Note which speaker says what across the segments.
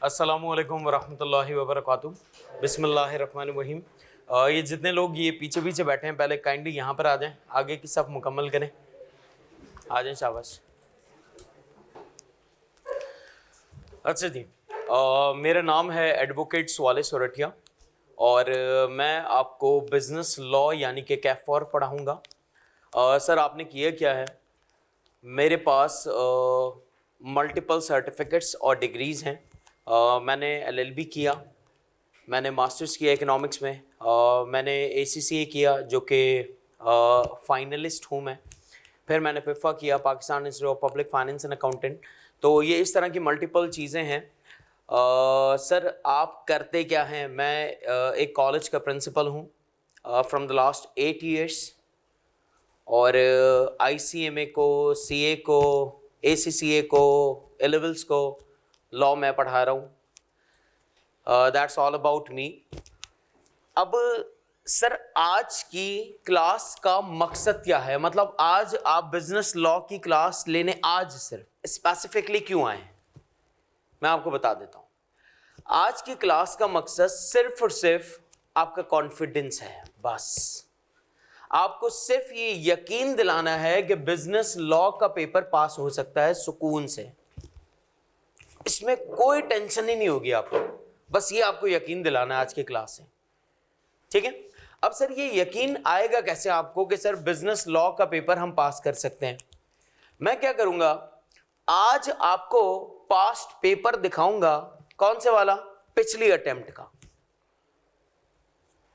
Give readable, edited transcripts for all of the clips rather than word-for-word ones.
Speaker 1: अस्सलामुअलैकुम वरहमतुल्लाहि वबरकातुहू। बिस्मिल्लाहिर्रहमानिर्रहीम। ये जितने लोग ये पीछे पीछे बैठे हैं पहले काइंडली यहाँ पर आ जाएं, आगे की सब मुकम्मल करें। आ जाएं, शाबाश। अच्छा जी, मेरा नाम है एडवोकेट स्वाले सोरठिया और मैं आपको बिज़नेस लॉ यानी कि कैफ़ॉर पढ़ाऊँगा। सर आपने किया क्या है, मेरे पास मल्टीपल सर्टिफिकेट्स और डिग्रीज़ हैं। मैंने LLB किया, मैंने मास्टर्स किया इकोनॉमिक्स में, मैंने ACCA किया जो कि फाइनलिस्ट हूँ मैं। फिर मैंने PIFA किया, Pakistan institute of public finance and accountant. तो ये इस तरह की मल्टीपल चीज़ें हैं। सर आप करते क्या हैं? मैं एक कॉलेज का प्रिंसिपल हूँ फ्रॉम द लास्ट 8 years और ICMA को, CA को, ACCA को, A-levels को लॉ मैं पढ़ा रहा हूँ। That's all about me. अब सर आज की क्लास का मकसद क्या है, मतलब आज आप बिजनेस लॉ की क्लास लेने आज सिर्फ स्पेसिफिकली क्यों आए हैं, मैं आपको बता देता हूँ। आज की क्लास का मकसद सिर्फ और सिर्फ आपका कॉन्फिडेंस है। बस आपको सिर्फ ये यकीन दिलाना है कि बिजनेस लॉ का पेपर पास हो सकता है सुकून से, इसमें कोई टेंशन ही नहीं होगी आपको। बस ये आपको यकीन दिलाना है आज की क्लास से, ठीक है। अब सर ये यकीन आएगा कैसे आपको कि सर बिजनेस लॉ का पेपर हम पास कर सकते हैं? मैं क्या करूंगा, आज आपको पास्ट पेपर दिखाऊंगा। कौन से वाला? पिछली अटेम्प्ट का।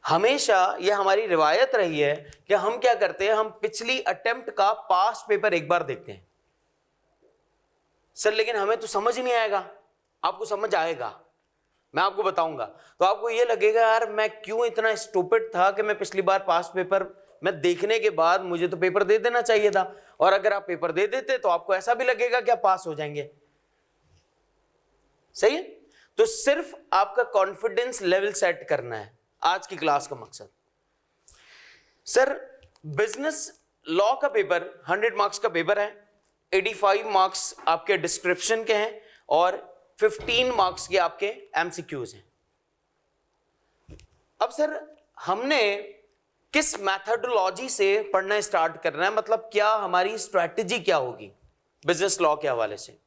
Speaker 1: हमेशा ये हमारी रिवायत रही है कि हम क्या करते हैं, हम पिछली अटेम्प्ट का पास्ट पेपर एक बार देखते हैं। सर लेकिन हमें तो समझ ही नहीं आएगा। आपको समझ आएगा, मैं आपको बताऊंगा। तो आपको ये लगेगा यार मैं क्यों इतना स्टूपिड था कि मैं पिछली बार पास्ट पेपर मैं देखने के बाद मुझे तो पेपर दे देना चाहिए था। और अगर आप पेपर दे देते तो आपको ऐसा भी लगेगा कि आप पास हो जाएंगे। सही है। तो सिर्फ आपका कॉन्फिडेंस लेवल सेट करना है आज की क्लास का मकसद। सर बिजनेस लॉ का पेपर 100 मार्क्स का पेपर है। 85 मार्क्स आपके डिस्क्रिप्शन के हैं और 15 मार्क्स के आपके MCQs हैं। अब सर हमने किस मैथडोलॉजी से पढ़ना स्टार्ट करना है, मतलब क्या हमारी स्ट्रैटेजी क्या होगी बिजनेस लॉ के हवाले से?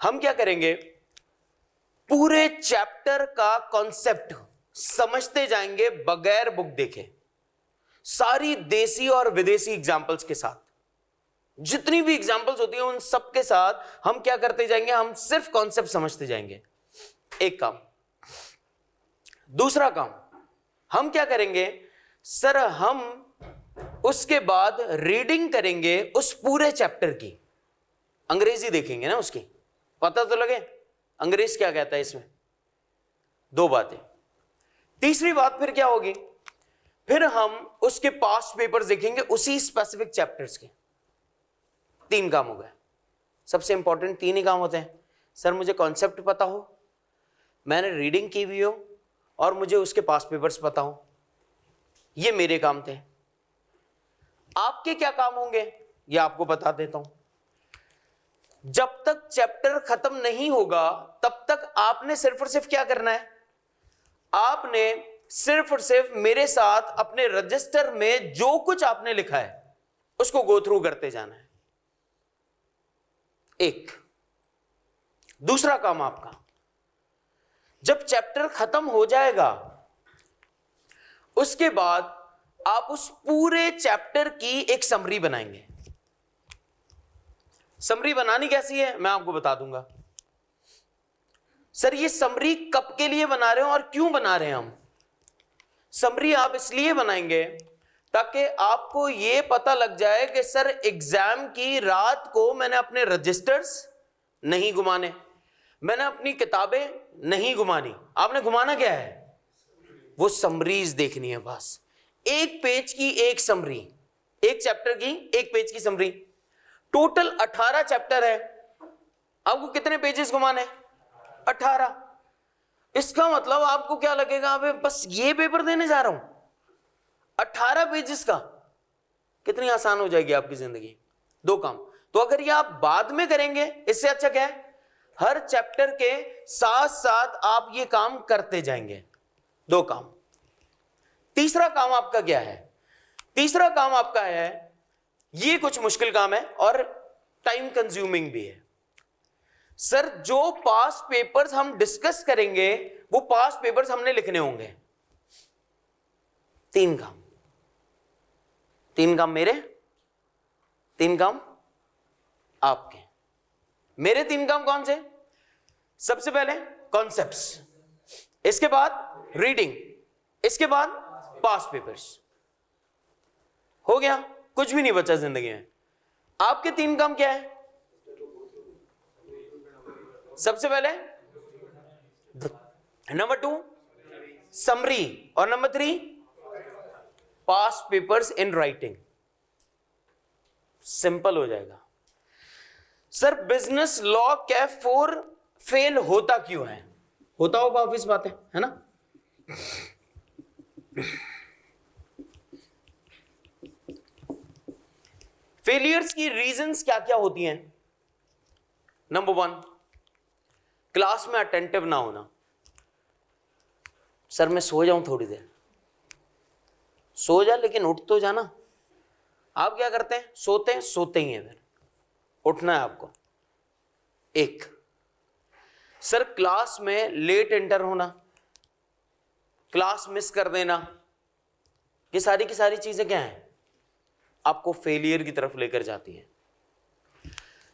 Speaker 1: हम क्या करेंगे, पूरे चैप्टर का कॉन्सेप्ट समझते जाएंगे बगैर बुक देखे, सारी देसी और विदेशी एग्जाम्पल्स के साथ। जितनी भी एग्जाम्पल्स होती हैं उन सब के साथ हम क्या करते जाएंगे, हम सिर्फ कॉन्सेप्ट समझते जाएंगे। एक काम। दूसरा काम हम क्या करेंगे सर, हम उसके बाद रीडिंग करेंगे उस पूरे चैप्टर की। अंग्रेजी देखेंगे ना उसकी, पता तो लगे अंग्रेज क्या कहता है इसमें। दो बातें। तीसरी बात फिर क्या होगी, फिर हम उसके पास्ट पेपर्स देखेंगे उसी स्पेसिफिक चैप्टर्स के। 3 काम हो गए। सबसे इंपॉर्टेंट 3 ही काम होते हैं। सर मुझे कॉन्सेप्ट पता हो, मैंने रीडिंग की हुई हो और मुझे उसके पास्ट पेपर्स पता हो। ये मेरे काम थे। आपके क्या काम होंगे ये आपको बता देता हूं। जब तक चैप्टर खत्म नहीं होगा तब तक आपने सिर्फ और सिर्फ क्या करना है, आपने सिर्फ और सिर्फ मेरे साथ अपने रजिस्टर में जो कुछ आपने लिखा है उसको गो थ्रू करते जाना है। एक। दूसरा काम आपका, जब चैप्टर खत्म हो जाएगा उसके बाद आप उस पूरे चैप्टर की एक समरी बनाएंगे। समरी बनानी कैसी है मैं आपको बता दूंगा। सर ये समरी कब के लिए बना रहे हो और क्यों बना रहे हैं हम? समरी आप इसलिए बनाएंगे ताकि आपको यह पता लग जाए कि सर एग्जाम की रात को मैंने अपने रजिस्टर्स नहीं घुमाने, मैंने अपनी किताबें नहीं घुमानी। आपने घुमाना क्या है, वो समरीज देखनी है। बस एक पेज की एक समरी, एक चैप्टर की एक पेज की समरी। टोटल 18 चैप्टर है, आपको कितने पेजेस घुमाने? 18। इसका मतलब आपको क्या लगेगा, अबे बस ये पेपर देने जा रहा हूं 18 पेजेस का। कितनी आसान हो जाएगी आपकी जिंदगी। 2 काम। तो अगर ये आप बाद में करेंगे, इससे अच्छा क्या है, हर चैप्टर के साथ साथ आप ये काम करते जाएंगे। 2 काम। तीसरा काम आपका क्या है? तीसरा काम आपका है, ये कुछ मुश्किल काम है और टाइम कंज्यूमिंग भी है। सर जो पास्ट पेपर्स हम डिस्कस करेंगे वो पास्ट पेपर्स हमने लिखने होंगे। 3 काम। 3 काम मेरे, 3 काम आपके। मेरे 3 काम कौन से? सबसे पहले कॉन्सेप्ट्स, इसके बाद रीडिंग, इसके बाद पास्ट पेपर्स। हो गया, कुछ भी नहीं बचा जिंदगी में। आपके 3 काम क्या है? सबसे पहले नंबर 2 समरी और number 3 past papers in writing. Simple हो जाएगा। Sir business law Kaif 4 fail होता क्यों है? होता होगा ऑब्वियस बात है ना? फेलियर्स की रीजंस क्या क्या होती हैं? नंबर 1 क्लास में अटेंटिव ना होना। सर मैं सो जाऊं थोड़ी देर, सो जा लेकिन उठ तो जाना। आप क्या करते हैं? सोते हैं, सोते ही हैं, फिर उठना है आपको। 1 सर क्लास में लेट एंटर होना, क्लास मिस कर देना, ये सारी की सारी चीजें क्या हैं? आपको फेलियर की तरफ लेकर जाती हैं।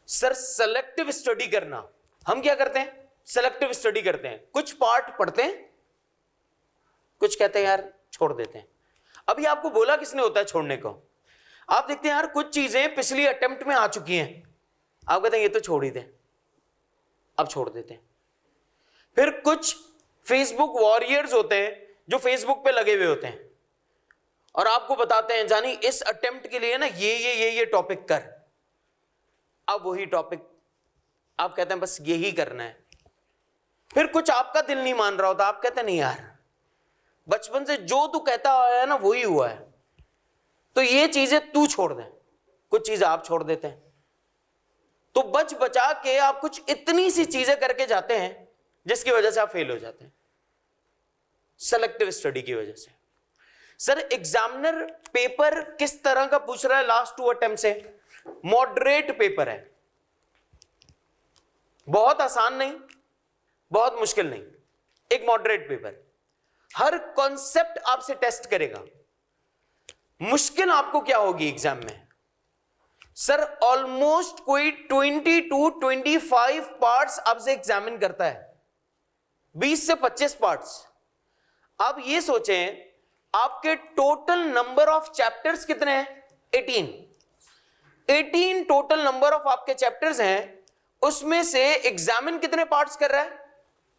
Speaker 1: सर सेलेक्टिव स्टडी करना। हम क्या करते हैं? सेलेक्टिव स्टडी करते हैं, कुछ पार्ट पढ़ते हैं, कुछ कहते हैं यार छोड़ देते हैं। अभी आपको बोला किसने होता है छोड़ने को? आप देखते हैं यार कुछ चीजें पिछली अटेम्प्ट में आ चुकी हैं, आप कहते हैं ये तो छोड़ ही दें, अब छोड़ देते हैं। फिर कुछ फेसबुक वॉरियर्स होते हैं जो फेसबुक पे लगे हुए होते हैं और आपको बताते हैं जानी इस अटेम्प्ट के लिए ना ये टॉपिक कर। अब वही टॉपिक आप कहते हैं बस यही करना है। फिर कुछ आपका दिल नहीं मान रहा होता, आप कहते हैं नहीं यार बचपन से जो तू कहता आया है ना वही हुआ है, तो ये चीजें तू छोड़ दे। कुछ चीजें आप छोड़ देते हैं, तो बच बचा के आप कुछ इतनी सी चीजें करके जाते हैं जिसकी वजह से आप फेल हो जाते हैं, सेलेक्टिव स्टडी की वजह से। सर एग्जामिनर पेपर किस तरह का पूछ रहा है? लास्ट 2 अटेम्प्ट से मॉडरेट पेपर है, बहुत आसान नहीं, बहुत मुश्किल नहीं, एक मॉडरेट पेपर। हर कॉन्सेप्ट आपसे टेस्ट करेगा। मुश्किल आपको क्या होगी एग्जाम में? सर ऑलमोस्ट कोई 20 to 25 पार्ट्स आपसे एग्जामिन करता है, 20 से 25 पार्ट्स। आप ये सोचें आपके टोटल नंबर ऑफ चैप्टर्स कितने हैं? 18 टोटल नंबर ऑफ आपके चैप्टर्स हैं, उसमें से एग्जामिन कितने पार्ट्स कर रहा है?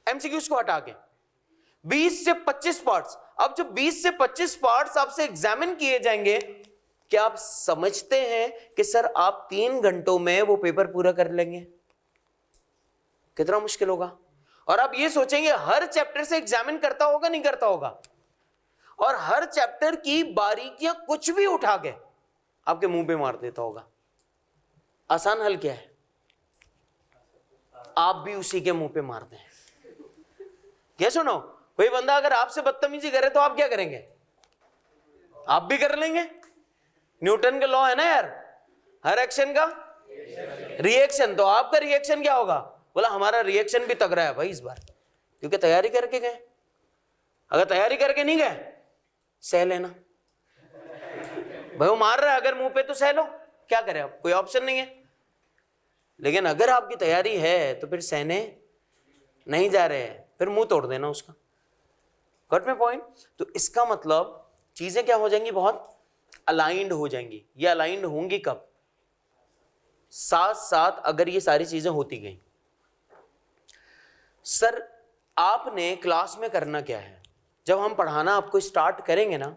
Speaker 1: एमसीक्यूज को हटा के 20 से 25 पार्ट्स। अब जो 20 से 25 पार्ट्स आपसे एग्जामिन किए जाएंगे, क्या आप समझते हैं कि सर आप 3 घंटों में वो पेपर पूरा कर लेंगे? कितना मुश्किल होगा। और आप ये सोचेंगे हर चैप्टर से एग्जामिन करता होगा, नहीं करता होगा, और हर चैप्टर की बारीकियां कुछ भी उठा के आपके मुंह पे मार देता होगा। आसान हल क्या है? आप भी उसी के मुंह पे मार दें। क्या सुनो, कोई बंदा अगर आपसे बदतमीजी करे तो आप क्या करेंगे? आप भी कर लेंगे। न्यूटन का लॉ है ना यार, हर एक्शन का रिएक्शन। तो आपका रिएक्शन क्या होगा? बोला हमारा रिएक्शन भी तगड़ा है भाई इस बार, क्योंकि तैयारी करके गए। अगर तैयारी करके नहीं गए, सह लेना भाई, वो मार रहा है अगर मुंह पे तो सह लो, क्या करें आप, कोई ऑप्शन नहीं है। लेकिन अगर आपकी तैयारी है तो फिर सहने नहीं जा रहे हैं, फिर मुंह तोड़ देना उसका। Got my point? तो इसका मतलब चीजें क्या हो जाएंगी? बहुत अलाइंड हो जाएंगी। ये अलाइंड होंगी कब? साथ साथ अगर ये सारी चीजें होती गई। सर आपने क्लास में करना क्या है? जब हम पढ़ाना आपको स्टार्ट करेंगे ना,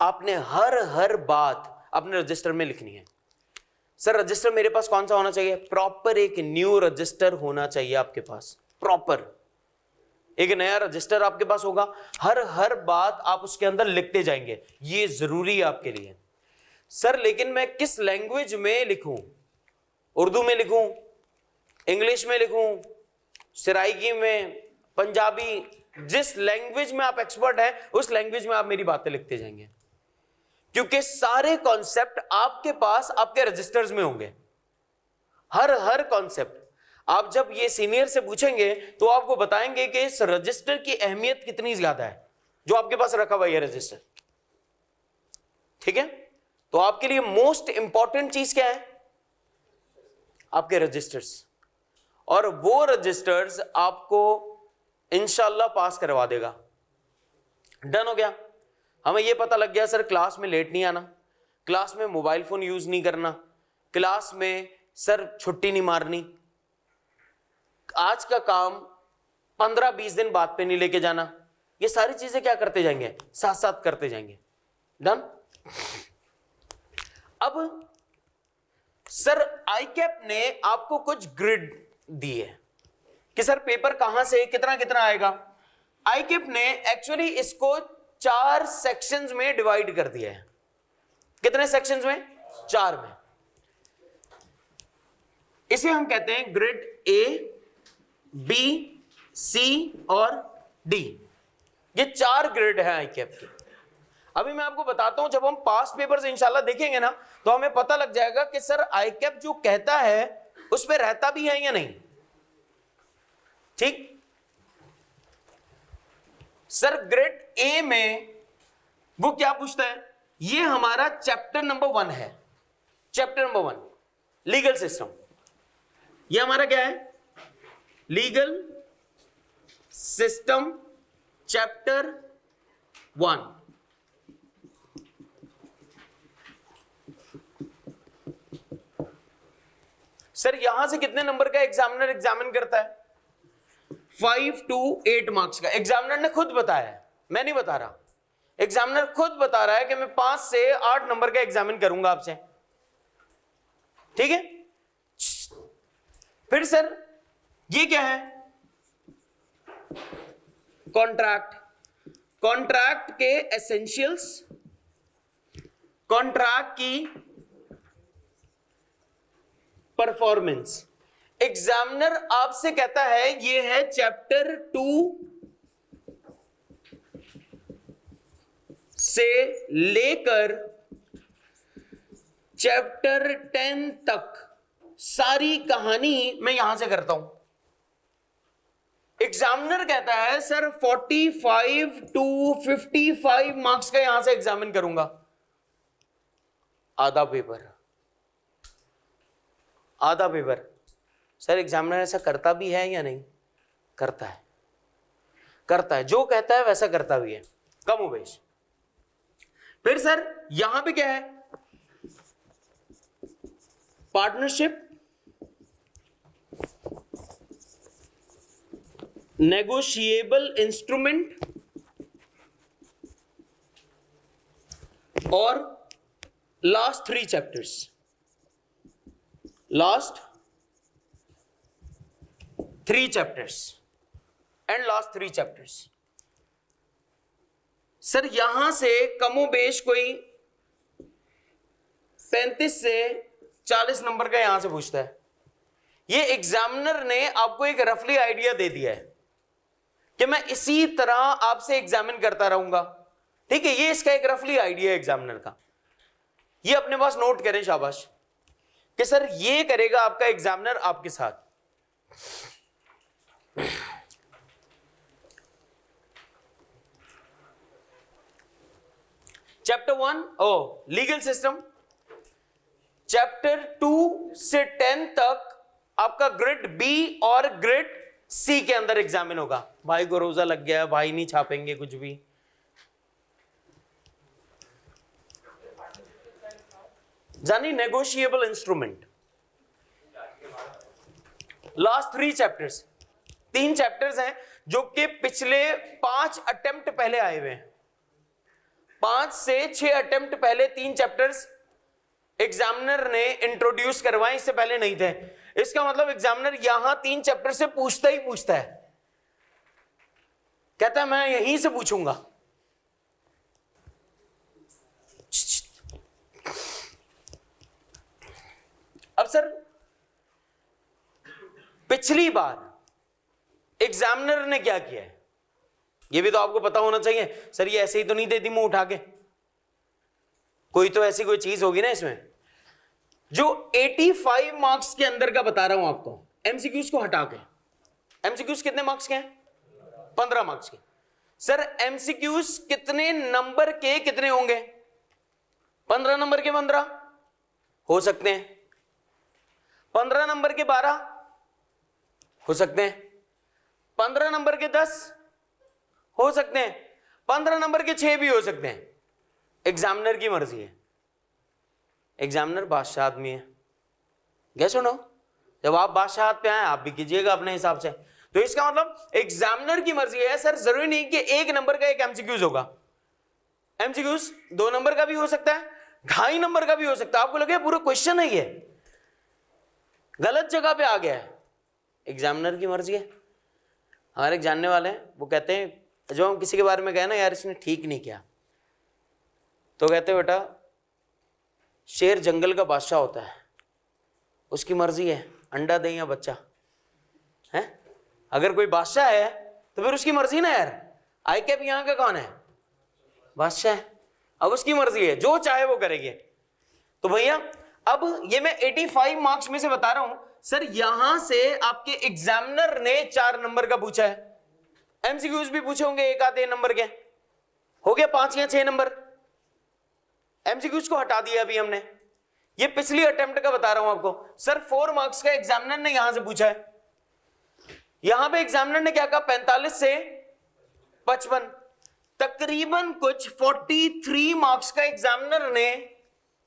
Speaker 1: आपने हर बात अपने रजिस्टर में लिखनी है। सर रजिस्टर मेरे पास कौन सा होना चाहिए? प्रॉपर एक न्यू रजिस्टर होना चाहिए आपके पास। प्रॉपर एक नया रजिस्टर आपके पास होगा, हर बात आप उसके अंदर लिखते जाएंगे, ये जरूरी है आपके लिए। सर लेकिन मैं किस लैंग्वेज में लिखूं? उर्दू में लिखूं, इंग्लिश में लिखूं, सराइकी में, पंजाबी, जिस लैंग्वेज में आप एक्सपर्ट हैं उस लैंग्वेज में आप मेरी बातें लिखते जाएंगे, क्योंकि सारे कॉन्सेप्ट आपके पास आपके रजिस्टर्स में होंगे। हर कॉन्सेप्ट आप जब ये सीनियर से पूछेंगे तो आपको बताएंगे कि इस रजिस्टर की अहमियत कितनी ज्यादा है जो आपके पास रखा हुआ है रजिस्टर। ठीक है, तो आपके लिए मोस्ट इंपॉर्टेंट चीज क्या है? आपके रजिस्टर्स, और वो रजिस्टर्स आपको इंशाल्लाह पास करवा देगा। डन हो गया। हमें यह पता लग गया सर क्लास में लेट नहीं आना, क्लास में मोबाइल फोन यूज नहीं करना, क्लास में सर छुट्टी नहीं मारनी, आज का काम 15-20 दिन बाद पे नहीं लेके जाना। ये सारी चीजें क्या करते जाएंगे? साथ साथ करते जाएंगे। डन। अब सर आईकैप ने आपको कुछ ग्रिड दी है कि सर पेपर कहां से कितना कितना आएगा। आईकैप ने एक्चुअली इसको 4 सेक्शंस में डिवाइड कर दिया है। कितने सेक्शंस में? 4 में। इसे हम कहते हैं ग्रिड ए, बी, सी और डी। ये 4 ग्रिड है आईकैप की। अभी मैं आपको बताता हूं, जब हम पास्ट पेपर्स इंशाल्लाह देखेंगे ना तो हमें पता लग जाएगा कि सर आईकैप जो कहता है उस पर रहता भी है या नहीं। ठीक। सर ग्रिड ए में वो क्या पूछता है? ये हमारा चैप्टर नंबर 1 है। Chapter number 1 legal system. ये हमारा क्या है? Legal system chapter 1। सर यहां से कितने नंबर का एग्जामिनर एग्जामिन करता है? 5 to 8 मार्क्स का। एग्जामिनर ने खुद बताया है, मैं नहीं बता रहा। एग्जामिनर खुद बता रहा है कि मैं 5 से 8 नंबर का एग्जामिन करूंगा आपसे। ठीक है। फिर सर ये क्या है? कॉन्ट्रैक्ट। कॉन्ट्रैक्ट के एसेंशियल्स, कॉन्ट्रैक्ट की परफॉर्मेंस। एग्जामिनर आपसे कहता है ये है चैप्टर 2 से लेकर चैप्टर 10 तक सारी कहानी मैं यहां से करता हूं। एग्जामिनर कहता है सर 45 to 55 मार्क्स का यहां से एग्जामिन करूंगा। आधा पेपर, आधा पेपर। सर एग्जामिनर ऐसा करता भी है या नहीं? करता है, करता है। जो कहता है वैसा करता भी है, कम उबेश। फिर सर यहां पे क्या है? पार्टनरशिप, नेगोशिएबल इंस्ट्रूमेंट और last 3 chapters. Last 3 chapters and last 3 chapters. Sir यहां से कमोबेश कोई 35 से 40 नंबर का यहां से पूछता है। ये एग्जामिनर ने आपको एक रफली आइडिया दे दिया है कि मैं इसी तरह आपसे एग्जामिन करता रहूंगा। ठीक है, ये इसका एक रफली आइडिया है एग्जामिनर का। ये अपने पास नोट करें शाबाश कि सर ये करेगा आपका एग्जामिनर आपके साथ। Chapter 1 legal system. चैप्टर 2 से 10 तक आपका ग्रिड बी और ग्रिड सी के अंदर एग्जामिन होगा। भाई को रोजा लग गया, भाई नहीं छापेंगे कुछ भी। जानी negotiable instrument. Last 3 chapters, 3 chapters हैं जो कि पिछले 5 अटेम्प्ट पहले आए हुए हैं। 5 से 6 अटेम्प्ट पहले 3 चैप्टर्स एग्जामिनर ने इंट्रोड्यूस करवाए, इससे पहले नहीं थे। इसका मतलब एग्जामिनर यहां 3 चैप्टर से पूछता ही पूछता है, कहता है मैं यहीं से पूछूंगा। अब सर पिछली बार एग्जामिनर ने क्या किया है, ये भी तो आपको पता होना चाहिए। सर ये ऐसे ही तो नहीं दे दी मुंह उठा के, कोई तो ऐसी कोई चीज होगी ना इसमें। जो 85 मार्क्स के अंदर का बता रहा हूं आपको, एमसीक्यूज को हटा के, एमसीक्यूज कितने मार्क्स के हैं? 15 मार्क्स के। सर एमसीक्यूज कितने नंबर के कितने होंगे? 15 नंबर के 15 हो सकते हैं, 15 नंबर के 12 हो सकते हैं, 15 नंबर के 10 हो सकते हैं, 15 नंबर के 6 भी हो सकते हैं। एग्जामिनर की मर्जी है, एग्जामिनर बादशाह आदमी है। गैस सुनो, जब आप बादशाह पे आए आप भी कीजिएगा अपने हिसाब से। तो इसका मतलब एग्जामिनर की मर्जी है। सर जरूरी नहीं कि 1 नंबर का एक एमसीक्यूज होगा, एमसीक्यूज 2 नंबर का भी हो सकता है, 2.5 नंबर का भी हो सकता है। आपको लगे पूरा क्वेश्चन है ये गलत जगह पे आ गया है, एग्जामिनर की मर्जी है। हमारे एक जानने वाले हैं, वो कहते हैं जब हम किसी के बारे में कहे ना यार इसने ठीक नहीं किया, तो कहते बेटा शेर जंगल का बादशाह होता है, उसकी मर्जी है अंडा दे या बच्चा है। अगर कोई बादशाह है तो फिर उसकी मर्जी ना यार। आई कैप यहां का कौन है? बादशाह है। अब उसकी मर्जी है, जो चाहे वो करेंगे। तो भैया अब ये मैं 85 मार्क्स में से बता रहा हूं। सर यहां से आपके एग्जामिनर ने 4 नंबर का पूछा है, एमसीक्यूज भी पूछे होंगे 1 आधे नंबर के, हो गया 5 या 6 नंबर। एमसीक्यूज को हटा दिया अभी हमने। ये पिछली अटेम्प्ट का बता रहा हूं आपको। सर 4 मार्क्स का एग्जामिनर ने यहां से पूछा है। यहां पे एग्जामिनर ने क्या कहा? 45 से 55, तकरीबन कुछ 43 मार्क्स का एग्जामिनर ने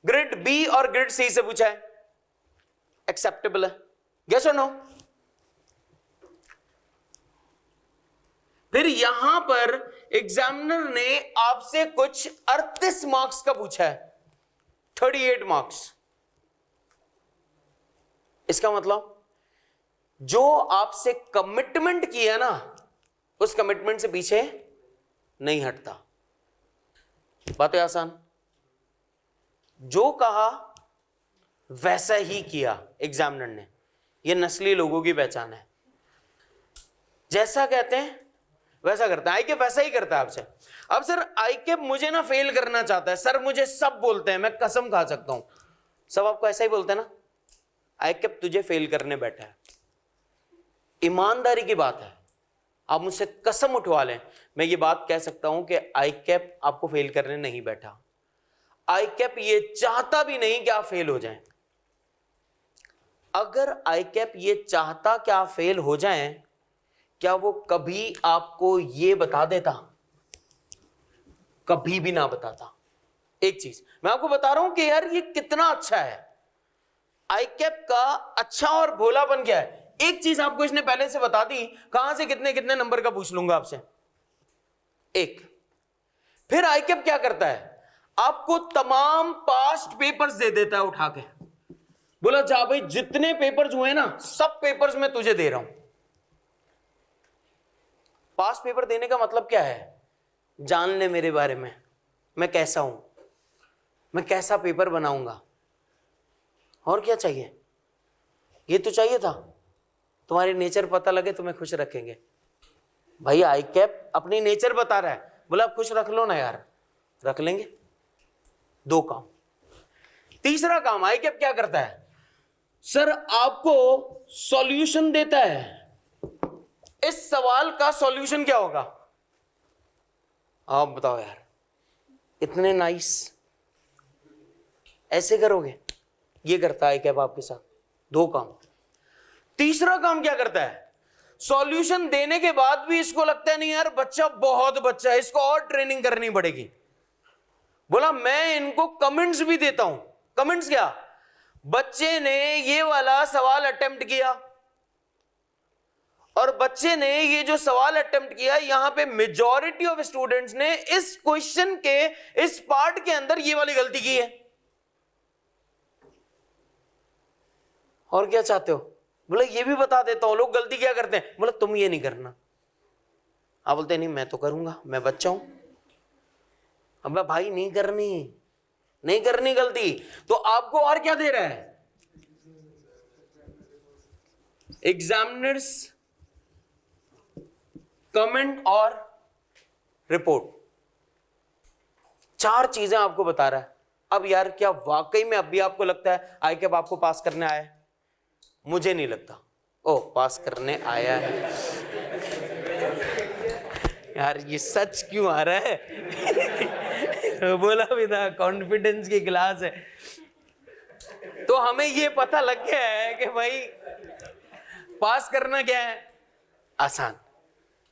Speaker 1: ग्रेड बी और ग्रेड सी से पूछा है। एक्सेप्टेबल है? यस और नो? फिर यहां पर एग्जामिनर ने आपसे कुछ 38 मार्क्स का पूछा है, 38 मार्क्स। इसका मतलब जो आपसे कमिटमेंट किया ना, उस कमिटमेंट से पीछे नहीं हटता। बातें आसान, जो कहा वैसा ही किया एग्जामिनर ने। यह नस्ली लोगों की पहचान है, जैसा कहते हैं वैसा करता है। आईकेप वैसा ही करता है आपसे। अब सर आईकेप मुझे ना फेल करना चाहता है, सर मुझे सब बोलते हैं, मैं कसम खा सकता हूं सब आपको ऐसा ही बोलते हैं ना, आईकेप तुझे फेल करने बैठा है। ईमानदारी की बात है, आप मुझसे कसम उठवा लें, मैं ये बात कह सकता हूं कि आईकेप आपको फेल करने नहीं बैठा। आईकेप ये चाहता भी नहीं कि आप फेल हो जाएं। अगर आईकेप ये चाहता कि आप फेल हो जाएं, क्या वो कभी आपको ये बता देता? कभी भी ना बताता। एक चीज मैं आपको बता रहा हूं कि यार ये कितना अच्छा है। आईकेप का अच्छा और भोलापन क्या है? एक चीज आपको इसने पहले से बता दी, कहां से कितने कितने नंबर का पूछ लूंगा आपसे। एक फिर आईकेप क्या करता है? आपको तमाम पास्ट पेपर्स दे देता है उठा के, बोला जा भाई जितने पेपर्स हुए ना सब पेपर्स मैं तुझे दे रहा हूं। पास्ट पेपर देने का मतलब क्या है? जान ले मेरे बारे में, मैं कैसा हूं, मैं कैसा पेपर बनाऊंगा। और क्या चाहिए? ये तो चाहिए था, तुम्हारी नेचर पता लगे तुम्हें खुश रखेंगे। भाई आईकेप अपनी नेचर बता रहा है, बोला खुश रख लो ना यार, रख लेंगे। 2 काम। तीसरा काम आईकेप क्या करता है? सर आपको सॉल्यूशन देता है। इस सवाल का सॉल्यूशन क्या होगा? आप बताओ यार, इतने नाइस ऐसे करोगे? ये करता है क्या आपके साथ? 2 काम। तीसरा काम क्या करता है? सॉल्यूशन देने के बाद भी इसको लगता है नहीं यार बच्चा बहुत बच्चा है, इसको और ट्रेनिंग करनी पड़ेगी। बोला मैं इनको कमेंट्स भी देता हूं। कमेंट्स क्या? बच्चे ने ये वाला सवाल अटेम्प्ट किया और बच्चे ने ये जो सवाल अटेम्प्ट किया, यहां पे मेजॉरिटी ऑफ स्टूडेंट्स ने इस क्वेश्चन के इस पार्ट के अंदर ये वाली गलती की है। और क्या चाहते हो? बोले ये भी बता देता हूं। लोग गलती क्या करते हैं? बोले तुम ये नहीं करना। आप बोलते नहीं मैं तो करूंगा, मैं बच्चा हूं। अब भाई नहीं करनी गलती। तो आपको और क्या दे रहा है? एग्जामिनर्स कमेंट और रिपोर्ट, 4 चीजें आपको बता रहा है। अब यार क्या वाकई में अब भी आपको लगता है आई कैप आपको पास करने आया है? मुझे नहीं लगता। ओ पास करने आया है यार, ये सच क्यों आ रहा है? बोला भी था कॉन्फिडेंस की क्लास है। तो हमें ये पता लग गया है कि भाई पास करना क्या है? आसान।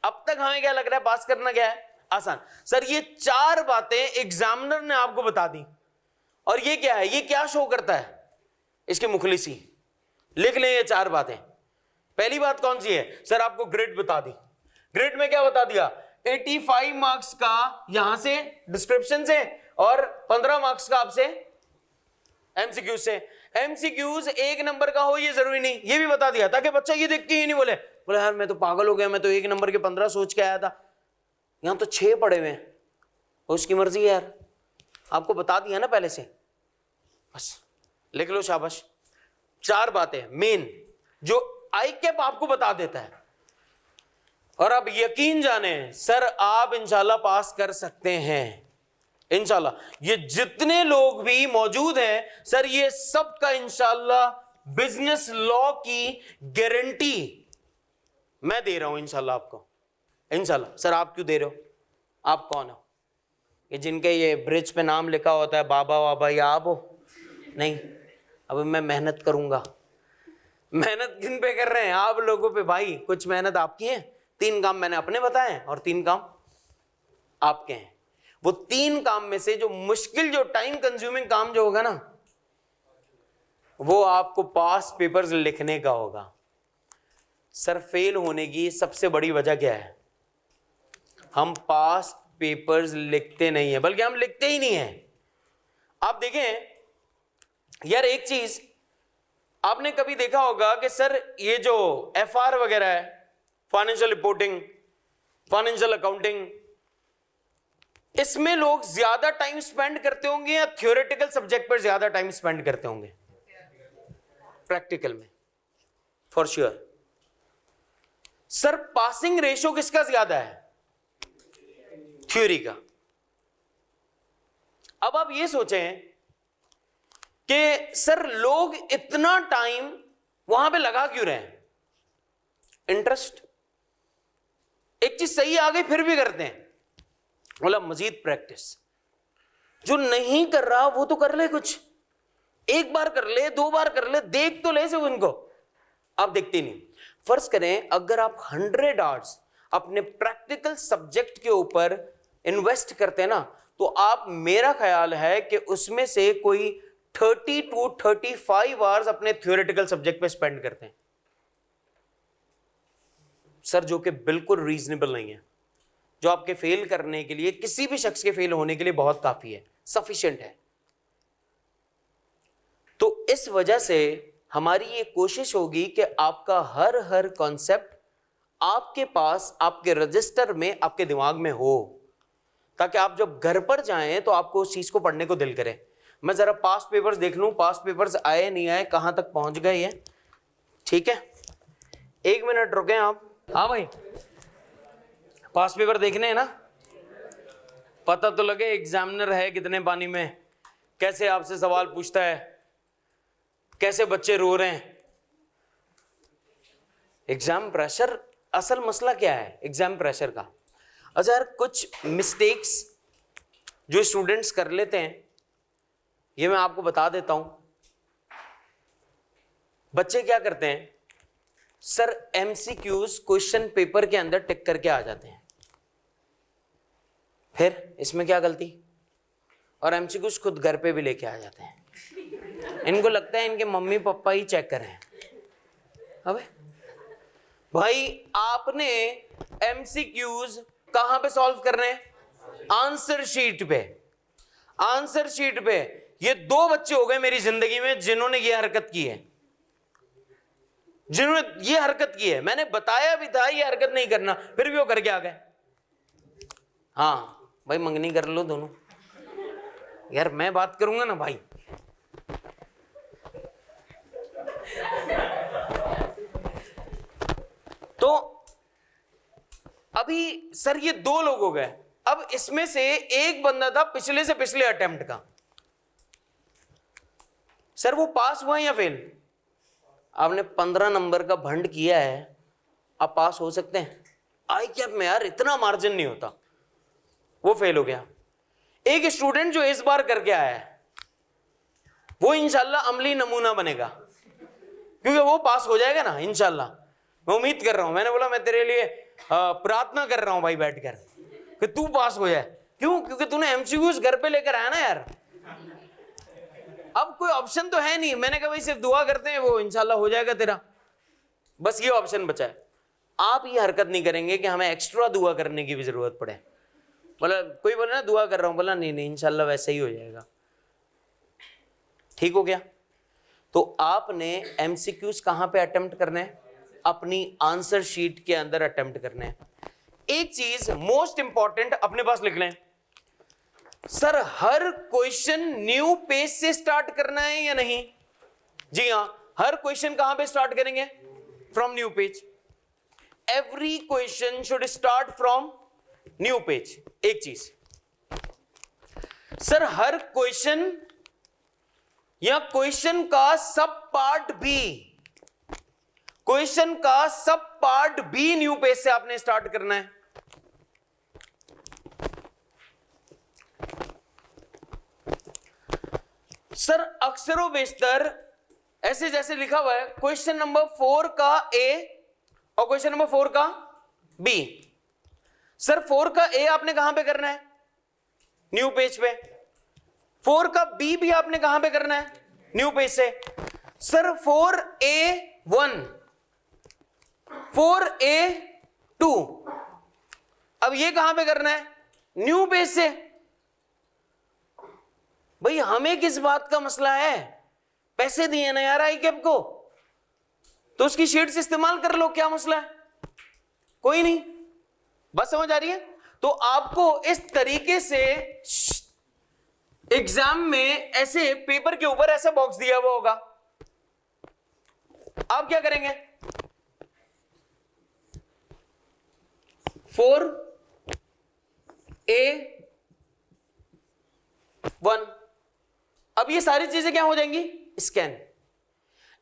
Speaker 1: अब तक हमें क्या लग रहा है? पास करना क्या है? आसान। सर ये 4 बातें एग्जामिनर ने आपको बता दी, और ये क्या है? ये क्या शो करता है? इसके मुखलिसी। लिख लें ये 4 बातें। पहली बात कौन सी है? सर आपको ग्रेड बता दी। ग्रेड में क्या बता दिया? 85 मार्क्स का यहां से डिस्क्रिप्शन से और 15 मार्क्स का आपसे एमसीक्यूज से। एमसीक्यूज 1 नंबर का हो ये जरूरी नहीं, ये भी बता दिया, ताकि बच्चा ये देख के ही नहीं बोले यार मैं तो पागल हो गया, मैं तो 1 नंबर के 15 सोच के आया था, यहां तो 6 पड़े हुए हैं। उसकी मर्जी है यार, आपको बता दिया ना पहले से, बस लिख लो, शाबाश। 4 बातें मेन जो आई कैप आपको बता देता है। और अब यकीन जाने सर आप इंशाल्लाह पास कर सकते हैं, इंशाल्लाह। ये जितने लोग भी मौजूद हैं सर, ये सब का इंशाल्लाह बिजनेस लॉ की गारंटी मैं दे रहा हूं इंशाल्लाह आपको, इंशाल्लाह। सर आप क्यों दे रहे हो? आप कौन हो? ये जिनके ये ब्रिज पे नाम लिखा होता है बाबा वाबा, या आप हो? नहीं, अब मैं मेहनत करूंगा। मेहनत किन पे कर रहे हैं? आप लोगों पे भाई। कुछ मेहनत आपकी है, 3 काम मैंने अपने बताए और 3 काम आपके हैं। वो 3 काम में से जो मुश्किल, जो टाइम कंज्यूमिंग काम जो होगा ना, वो आपको पास पेपर्स लिखने का होगा। सर फेल होने की सबसे बड़ी वजह क्या है? हम पास पेपर्स लिखते नहीं है, बल्कि हम लिखते ही नहीं है। आप देखें यार, एक चीज आपने कभी देखा होगा कि सर ये जो एफआर वगैरह है, फाइनेंशियल रिपोर्टिंग, फाइनेंशियल अकाउंटिंग, इसमें लोग ज्यादा टाइम स्पेंड करते होंगे या थ्योरेटिकल सब्जेक्ट पर ज्यादा टाइम स्पेंड करते होंगे? प्रैक्टिकल में for sure. Sir passing ratio किसका ज्यादा है? थ्योरी का। अब आप ये सोचें कि सर लोग इतना टाइम वहां पे लगा क्यों रहे हैं? इंटरेस्ट। एक चीज सही आ गई फिर भी करते हैं, बोला मजीद प्रैक्टिस। जो नहीं कर रहा वो तो कर ले, कुछ 1 बार कर ले, 2 बार कर ले, देख तो ले से उनको। आप देखते नहीं। फर्ज करें अगर आप 100 आवर्स अपने प्रैक्टिकल सब्जेक्ट के ऊपर इन्वेस्ट करते हैं ना, तो आप, मेरा ख्याल है कि उसमें से कोई 30 to 35 आवर्स अपने थ्योरेटिकल सब्जेक्ट पे स्पेंड करते हैं सर, जो कि बिल्कुल रीजनेबल नहीं है, जो आपके फेल करने के लिए, किसी भी शख्स के फेल होने के लिए बहुत काफी है, सफिशिएंट है। तो इस वजह से हमारी ये कोशिश होगी कि आपका हर कॉन्सेप्ट आपके पास, आपके रजिस्टर में, आपके दिमाग में हो, ताकि आप जब घर पर जाएं तो आपको उस चीज को पढ़ने को दिल करे। मैं जरा पास्ट पेपर्स देख लूं, पास्ट पेपर्स आए नहीं आए, कहां तक पहुंच गए ये। ठीक है, 1 मिनट रुके आप। हाँ भाई, पास्ट पेपर देखने हैं ना, पता तो लगे एग्जामिनर है कितने पानी में, कैसे आपसे सवाल पूछता है, कैसे बच्चे रो रहे हैं। एग्जाम प्रेशर, असल मसला क्या है एग्जाम प्रेशर का? अच्छा यार, कुछ मिस्टेक्स जो स्टूडेंट्स कर लेते हैं, ये मैं आपको बता देता हूं। बच्चे क्या करते हैं सर, एमसीक्यूज क्वेश्चन पेपर के अंदर टिक करके आ जाते हैं, फिर इसमें क्या गलती? और एमसीक्यूज खुद घर पे भी लेके आ जाते हैं। इनको लगता है इनके मम्मी पापा ही चेक कर रहे हैं। अबे भाई, आपने एमसीक्यूज कहां पे सॉल्व करने हैं? आंसर शीट पे। आंसर शीट पे। ये 2 बच्चे हो गए मेरी जिंदगी में जिन्होंने ये हरकत की है, जिन्होंने ये हरकत की है। मैंने बताया भी था ये हरकत नहीं करना, फिर भी वो करके आ गए। हाँ भाई, मंगनी कर लो दोनों। यार मैं बात करूंगा ना भाई, तो अभी सर ये 2 लोग हो गए, अब इसमें से एक बंदा था पिछले से पिछले अटेम्प्ट का, सर वो पास हुआ या फेल? आपने 15 नंबर का भंड किया है, आप पास हो सकते हैं? आई कैप में यार इतना मार्जिन नहीं होता, वो फेल हो गया। एक स्टूडेंट जो इस बार करके आया है वो इंशाल्लाह अमली नमूना बनेगा, क्योंकि वो पास हो जाएगा ना इंशाल्लाह, मैं उम्मीद कर रहा हूं। मैंने बोला मैं तेरे लिए प्रार्थना कर रहा हूं भाई बैठकर कि तू पास हो जाए। क्यों? क्योंकि तूने एमसीक्यूज घर पे लेकर आया ना यार, अब कोई ऑप्शन तो है नहीं। मैंने कहा भाई सिर्फ दुआ करते हैं, वो इंशाल्लाह हो जाएगा तेरा, बस ये ऑप्शन बचा है। आप ये हरकत नहीं करेंगे कि हमें एक्स्ट्रा दुआ करने की भी जरूरत पड़े। बोला कोई बोले ना दुआ कर रहा हूं, बोला नहीं नहीं इंशाल्लाह वैसे ही हो जाएगा। ठीक हो गया? तो आपने एमसीक्यूज कहां पे अटेम्प्ट करने हैं? अपनी आंसर शीट के अंदर अटेम्प्ट करने हैं। एक चीज मोस्ट इंपॉर्टेंट अपने पास लिख लें, सर हर क्वेश्चन न्यू पेज से स्टार्ट करना है या नहीं? जी हां, हर क्वेश्चन कहां पे स्टार्ट करेंगे? From new page. Every question should start from new page. एक चीज सर, हर क्वेश्चन या क्वेश्चन का सब पार्ट भी, क्वेश्चन का सब पार्ट भी न्यू पेज से आपने स्टार्ट करना है। सर अक्सरों बेशतर ऐसे जैसे लिखा हुआ है क्वेश्चन नंबर 4 का ए और क्वेश्चन नंबर 4 का बी। सर 4 का ए आपने कहां पे करना है? न्यू पेज पे। 4 का बी भी आपने कहां पे करना है? न्यू पेज से। सर 4A1, 4A2, अब ये कहां पे करना है? न्यू पेज से। भाई हमें किस बात का मसला है? पैसे दिए ना यार आई कैप को, तो उसकी शीट्स इस्तेमाल कर लो, क्या मसला है? कोई नहीं, बस समझ आ रही है? तो आपको इस तरीके से एग्जाम में ऐसे पेपर के ऊपर ऐसा बॉक्स दिया हुआ होगा, आप क्या करेंगे? 4A1, अब ये सारी चीजें क्या हो जाएंगी? स्कैन।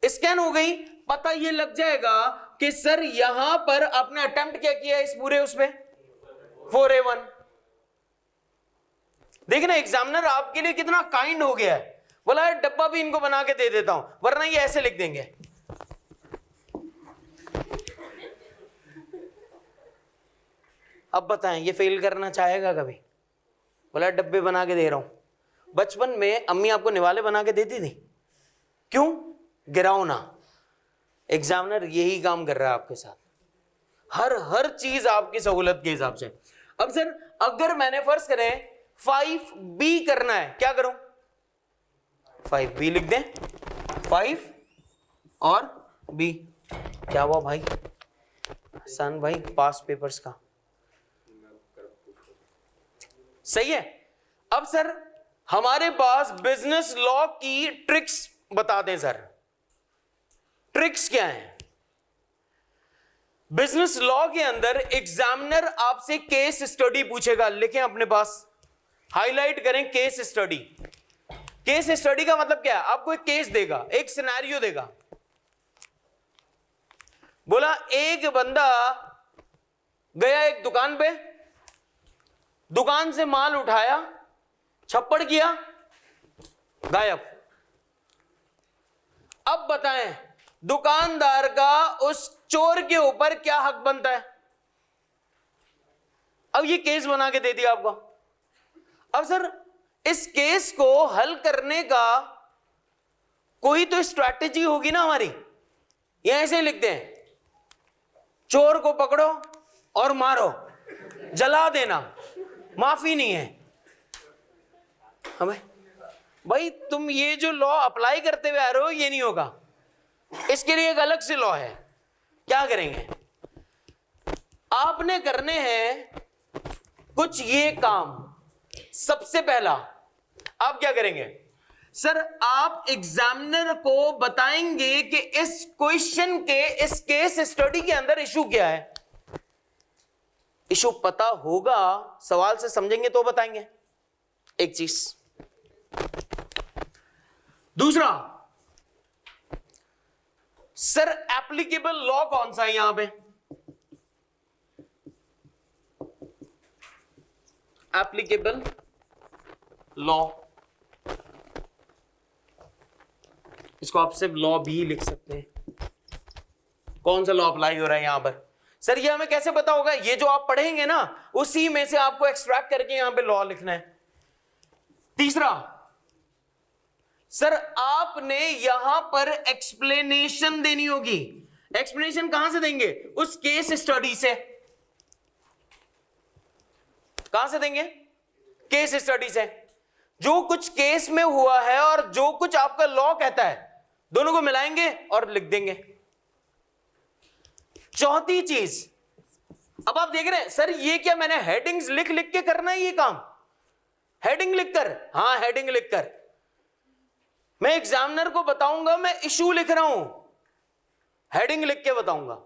Speaker 1: स्कैन हो गई, पता ये लग जाएगा कि सर यहां पर आपने अटेम्प्ट क्या किया इस पूरे उसमें 4A1। देखना एग्जामिनर आपके लिए कितना काइंड हो गया है, बोला है डब्बा भी इनको बना के दे देता हूं, वरना ये ऐसे लिख देंगे। अब बताएं ये फेल करना चाहेगा कभी? बोला डब्बे बना के दे रहा हूं। बचपन में अम्मी आपको निवाले बना के देती थी, क्यों? गिराओ ना। एग्जामिनर यही काम कर रहा है आपके साथ, हर चीज आपकी सहूलत के हिसाब से। अब सर अगर मैंने फर्ज करें 5B करना है, क्या करूं? 5B लिख दें, 5 और B। क्या हुआ भाई? हसन भाई पास पेपर्स का सही है। अब सर हमारे पास बिजनेस लॉ की ट्रिक्स बता दें सर, ट्रिक्स क्या है? बिजनेस लॉ के अंदर एग्जामिनर आपसे केस स्टडी पूछेगा, लिखें अपने पास, हाईलाइट करें केस स्टडी। केस स्टडी का मतलब क्या है? आपको एक केस देगा, एक सिनेरियो देगा। बोला एक बंदा गया एक दुकान पे, दुकान से माल उठाया, छप्पड़ किया, गायब। अब बताएं दुकानदार का उस चोर के ऊपर क्या हक बनता है? अब ये केस बना के दे दिया आपको। अब सर इस केस को हल करने का कोई तो स्ट्रैटेजी होगी ना हमारी। ये ऐसे लिखते हैं, चोर को पकड़ो और मारो, जला देना, माफी नहीं है। हमें भाई तुम ये जो लॉ अप्लाई करते हुए आ रहे हो ये नहीं होगा, इसके लिए एक अलग से लॉ है। क्या करेंगे? आपने करने हैं कुछ ये काम। सबसे पहला आप क्या करेंगे? सर आप एग्जामिनर को बताएंगे कि इस क्वेश्चन के, इस केस स्टडी के अंदर इशू क्या है। इशू पता होगा, सवाल से समझेंगे तो बताएंगे, एक चीज। दूसरा, सर एप्लीकेबल लॉ कौन सा है यहां पे? एप्लीकेबल लॉ, इसको आप सिर्फ लॉ भी लिख सकते हैं। कौन सा लॉ अप्लाई हो रहा है यहां पर? सर ये हमें कैसे पता होगा? ये जो आप पढ़ेंगे ना, उसी में से आपको एक्सट्रैक्ट करके यहां पे लॉ लिखना है। तीसरा, सर आपने यहां पर एक्सप्लेनेशन देनी होगी। एक्सप्लेनेशन कहां से देंगे? उस केस स्टडी से। कहां से देंगे? केस स्टडी से। जो कुछ केस में हुआ है और जो कुछ आपका लॉ कहता है, दोनों को मिलाएंगे और लिख देंगे। चौथी चीज, अब आप देख रहे हैं सर ये क्या मैंने हेडिंग्स लिख लिख के करना है ये काम? हेडिंग लिखकर? हाँ, हेडिंग लिखकर। मैं एग्जामिनर को बताऊंगा मैं इशू लिख रहा हूं, हेडिंग लिख के बताऊंगा।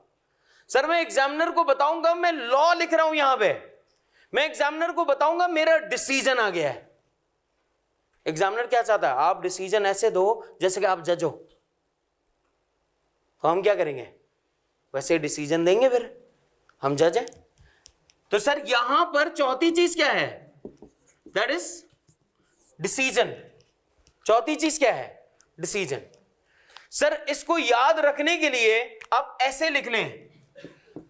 Speaker 1: सर मैं एग्जामिनर को बताऊंगा मैं लॉ लिख रहा हूं यहां पे। मैं एग्जामिनर को बताऊंगा मेरा डिसीजन आ गया है। एग्जामिनर क्या चाहता है? आप डिसीजन ऐसे दो जैसे कि आप जज हो। तो हम क्या करेंगे? वैसे डिसीजन देंगे, फिर हम जज हैं। तो सर यहां पर चौथी चीज क्या है? That is decision. चौथी चीज क्या है? डिसीजन। सर इसको याद रखने के लिए आप ऐसे लिख लें,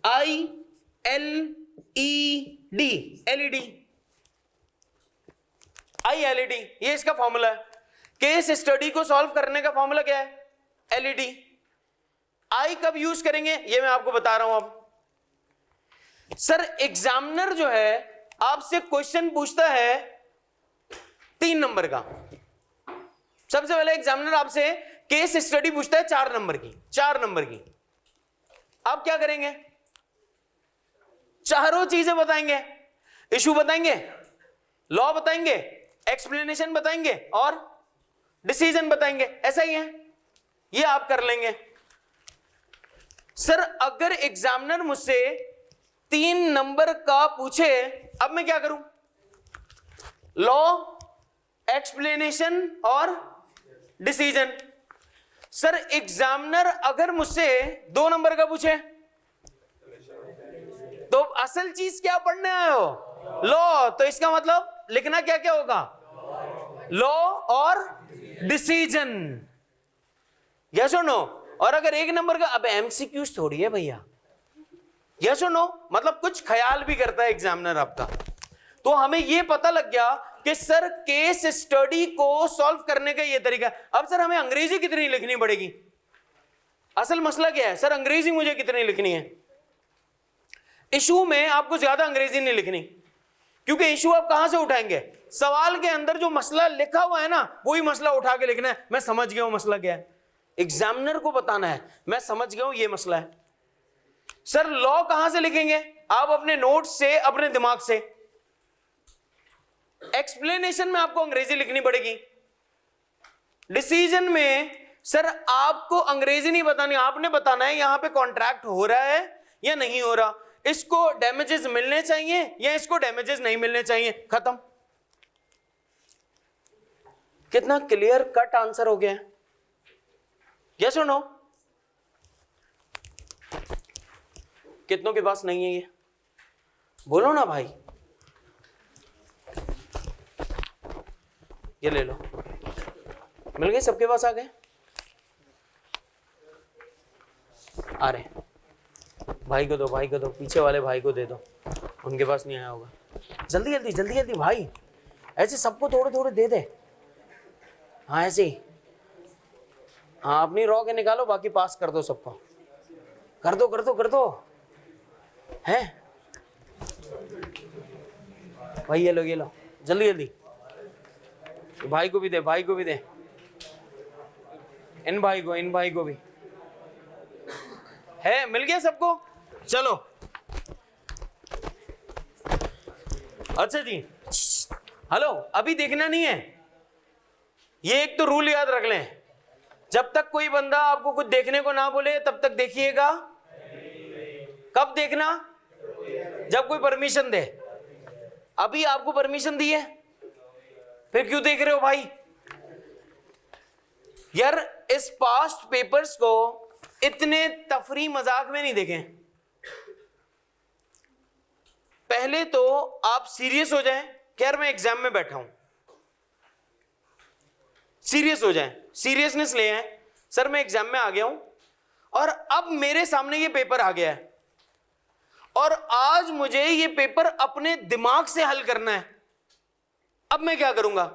Speaker 1: ILED, एलईडी, ILED, ये इसका फॉर्मूला है। केस स्टडी को सॉल्व करने का फॉर्मूला क्या है? एलईडी। आई कब यूज करेंगे ये मैं आपको बता रहा हूं अब। सर एग्जामिनर जो है आपसे क्वेश्चन पूछता है 3 नंबर का। सबसे पहले एग्जामिनर आपसे केस स्टडी पूछता है 4 नंबर की, 4 नंबर की। आप क्या करेंगे? चारों चीजें बताएंगे। इशू बताएंगे, लॉ बताएंगे, एक्सप्लेनेशन बताएंगे और डिसीजन बताएंगे। ऐसा ही है, ये आप कर लेंगे। सर अगर एग्जामिनर मुझसे 3 नंबर का पूछे, अब मैं क्या करूं? लॉ, एक्सप्लेनेशन और डिसीजन। सर एग्जामिनर अगर मुझसे 2 नंबर का पूछे तो असल चीज क्या पढ़ने आए हो? लॉ। तो इसका मतलब लिखना क्या क्या होगा? लॉ और डिसीजन। यस और नो? और अगर 1 नंबर का, अब एमसीक्यूज थोड़ी है भैया, यस और नो मतलब कुछ ख्याल भी करता है एग्जामिनर आपका। तो हमें यह पता लग गया कि सर केस स्टडी को सॉल्व करने का यह तरीका। अब सर हमें अंग्रेजी कितनी लिखनी पड़ेगी? असल मसला क्या है? सर अंग्रेजी मुझे कितनी लिखनी है? इशू में आपको ज्यादा अंग्रेजी नहीं लिखनी, क्योंकि इशू आप कहां से उठाएंगे? सवाल के अंदर जो मसला लिखा हुआ है ना, वही मसला उठा के लिखना है। मैं समझ गया हूं मसला क्या है, एग्जामिनर को बताना है मैं समझ गया हूं ये मसला है। सर लॉ कहां से लिखेंगे? आप अपने नोट से, अपने दिमाग से। एक्सप्लेनेशन में आपको अंग्रेजी लिखनी पड़ेगी। डिसीजन में सर आपको अंग्रेजी नहीं बतानी, आपने बताना है यहां पे कॉन्ट्रैक्ट हो रहा है या नहीं हो रहा, इसको डैमेजेस मिलने चाहिए या इसको डैमेजेस नहीं मिलने चाहिए। खत्म। कितना क्लियर कट आंसर हो गया? यस और नो? कितनों के पास नहीं है ये? बोलो ना भाई। ये ले लो। मिल गए? सबके पास आ गए? आ रहे। भाई को दो, भाई को दो, पीछे वाले भाई को दे दो, उनके पास नहीं आया होगा। जल्दी जल्दी जल्दी जल्दी भाई, ऐसे सबको थोड़े थोड़े दे दे। हाँ ऐसे ही। हाँ अपनी रॉ के निकालो, बाकी पास कर दो सबको। कर दो कर दो कर दो। है भाई ये लो जल्दी जल्दी। भाई को भी दे, भाई को भी दे, इन भाई को भी है। मिल गया सबको? चलो अच्छा जी, हेलो, अभी देखना नहीं है, ये एक तो रूल याद रख लें, जब तक कोई बंदा आपको कुछ देखने को ना बोले तब तक देखिएगा। कब देखना? जब कोई परमिशन दे। अभी आपको परमिशन दी है, फिर क्यों देख रहे हो भाई? यार इस पास्ट पेपर्स को इतने तफरी मजाक में नहीं देखें। पहले तो आप सीरियस हो जाएं कि यार मैं एग्जाम में बैठा हूं, सीरियस हो जाएं, सीरियसनेस ले आए। सर मैं एग्जाम में आ गया हूं और अब मेरे सामने ये पेपर आ गया है और आज मुझे ये पेपर अपने दिमाग से हल करना है। अब मैं क्या करूंगा?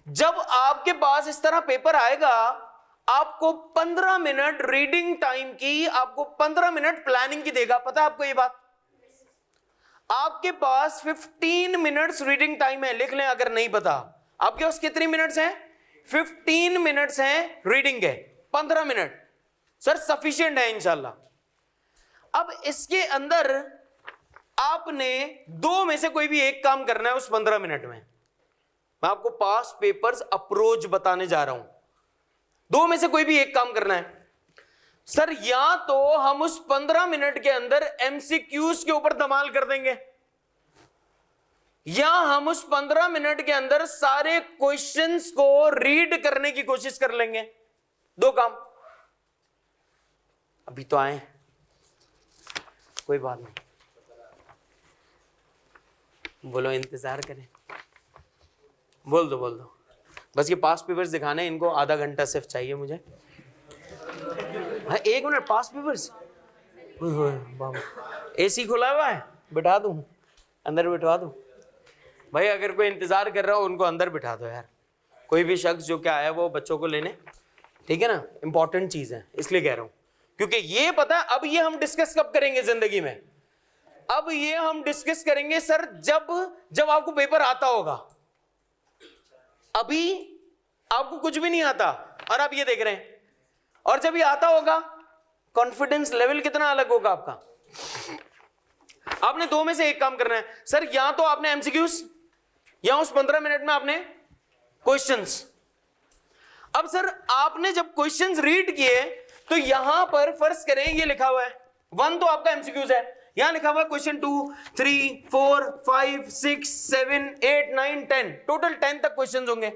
Speaker 1: जब आपके पास इस तरह पेपर आएगा, आपको 15 मिनट रीडिंग टाइम की, आपको 15 मिनट प्लानिंग की देगा। पता है आपको ये बात? आपके पास 15 मिनट्स रीडिंग टाइम है, लिख लें अगर नहीं पता। आपके पास कितनी मिनट्स हैं? 15 मिनट्स हैं रीडिंग के, 15 मिनट सर सफिशिएंट है इंशाल्लाह। अब इसके अंदर आपने दो में से कोई भी एक काम करना है उस 15 मिनट में। मैं आपको पास्ट पेपर्स अप्रोच बताने जा रहा हूं, दो में से कोई भी एक काम करना है। सर या तो हम उस 15 मिनट के अंदर एमसीक्यूज के ऊपर धमाल कर देंगे, या हम उस 15 मिनट के अंदर सारे क्वेश्चंस को रीड करने की कोशिश कर लेंगे। दो काम। अभी तो आए, कोई बात नहीं, बोलो इंतजार करें। बोल दो बस। ये पास्ट पेपर्स दिखाने हैं, इनको आधा घंटा सिर्फ चाहिए मुझे। हाँ 1 मिनट। पास्ट पेपर्स एसी खुला हुआ है, बिठा दूं अंदर? बिठवा दूं भाई? अगर कोई इंतजार कर रहा हो उनको अंदर बिठा दो यार। कोई भी शख्स जो क्या आया वो बच्चों को लेने, ठीक है ना? इंपॉर्टेंट चीज है इसलिए कह रहा हूं, क्योंकि ये पता है अब ये हम डिस्कस कब करेंगे जिंदगी में? अब ये हम डिस्कस करेंगे सर जब आपको पेपर आता होगा। अभी आपको कुछ भी नहीं आता और आप ये देख रहे हैं, और जब ये आता होगा कॉन्फिडेंस लेवल कितना अलग होगा आपका। आपने दो में से एक काम करना है सर, या तो आपने एमसीक्यूज या उस 15 मिनट में आपने क्वेश्चंस। अब सर आपने जब क्वेश्चंस रीड किए तो यहां पर फर्ज करें ये लिखा हुआ है 1 तो आपका एमसीक्यूज है, यहां लिखा हुआ है क्वेश्चन 2 3 4 5 6 7 8 9 10, टोटल 10 तक क्वेश्चंस होंगे।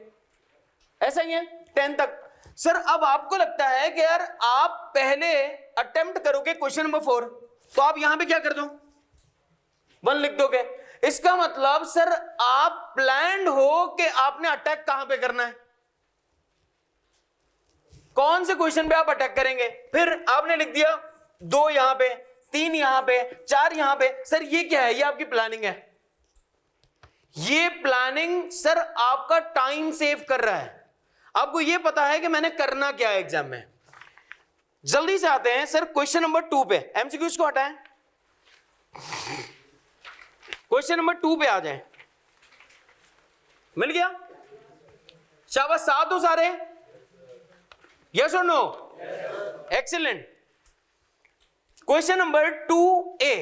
Speaker 1: ऐसा ही है 10 तक। सर अब आपको लगता है कि यार आप पहले अटेम्प्ट करोगे क्वेश्चन नंबर 4, तो आप यहां पे क्या कर दो 1 लिख दोगे। इसका मतलब सर आप प्लान्ड हो कि आपने अटैक कहां पे करना है, कौन से क्वेश्चन पे आप अटैक करेंगे। फिर आपने लिख दिया 2 यहां पे, 3 यहां पे, 4 यहां पे। सर ये क्या है? ये आपकी प्लानिंग है। ये प्लानिंग सर आपका टाइम सेव कर रहा है। आपको ये पता है कि मैंने करना क्या है एग्जाम में। जल्दी से आते हैं सर क्वेश्चन नंबर 2 पे। एमसीक्यूज को हटाएं, क्वेश्चन नंबर 2 पे आ जाएं। मिल गया? शाबाश, साथ हो सारे? यस और no? Excellent. Question number 2A,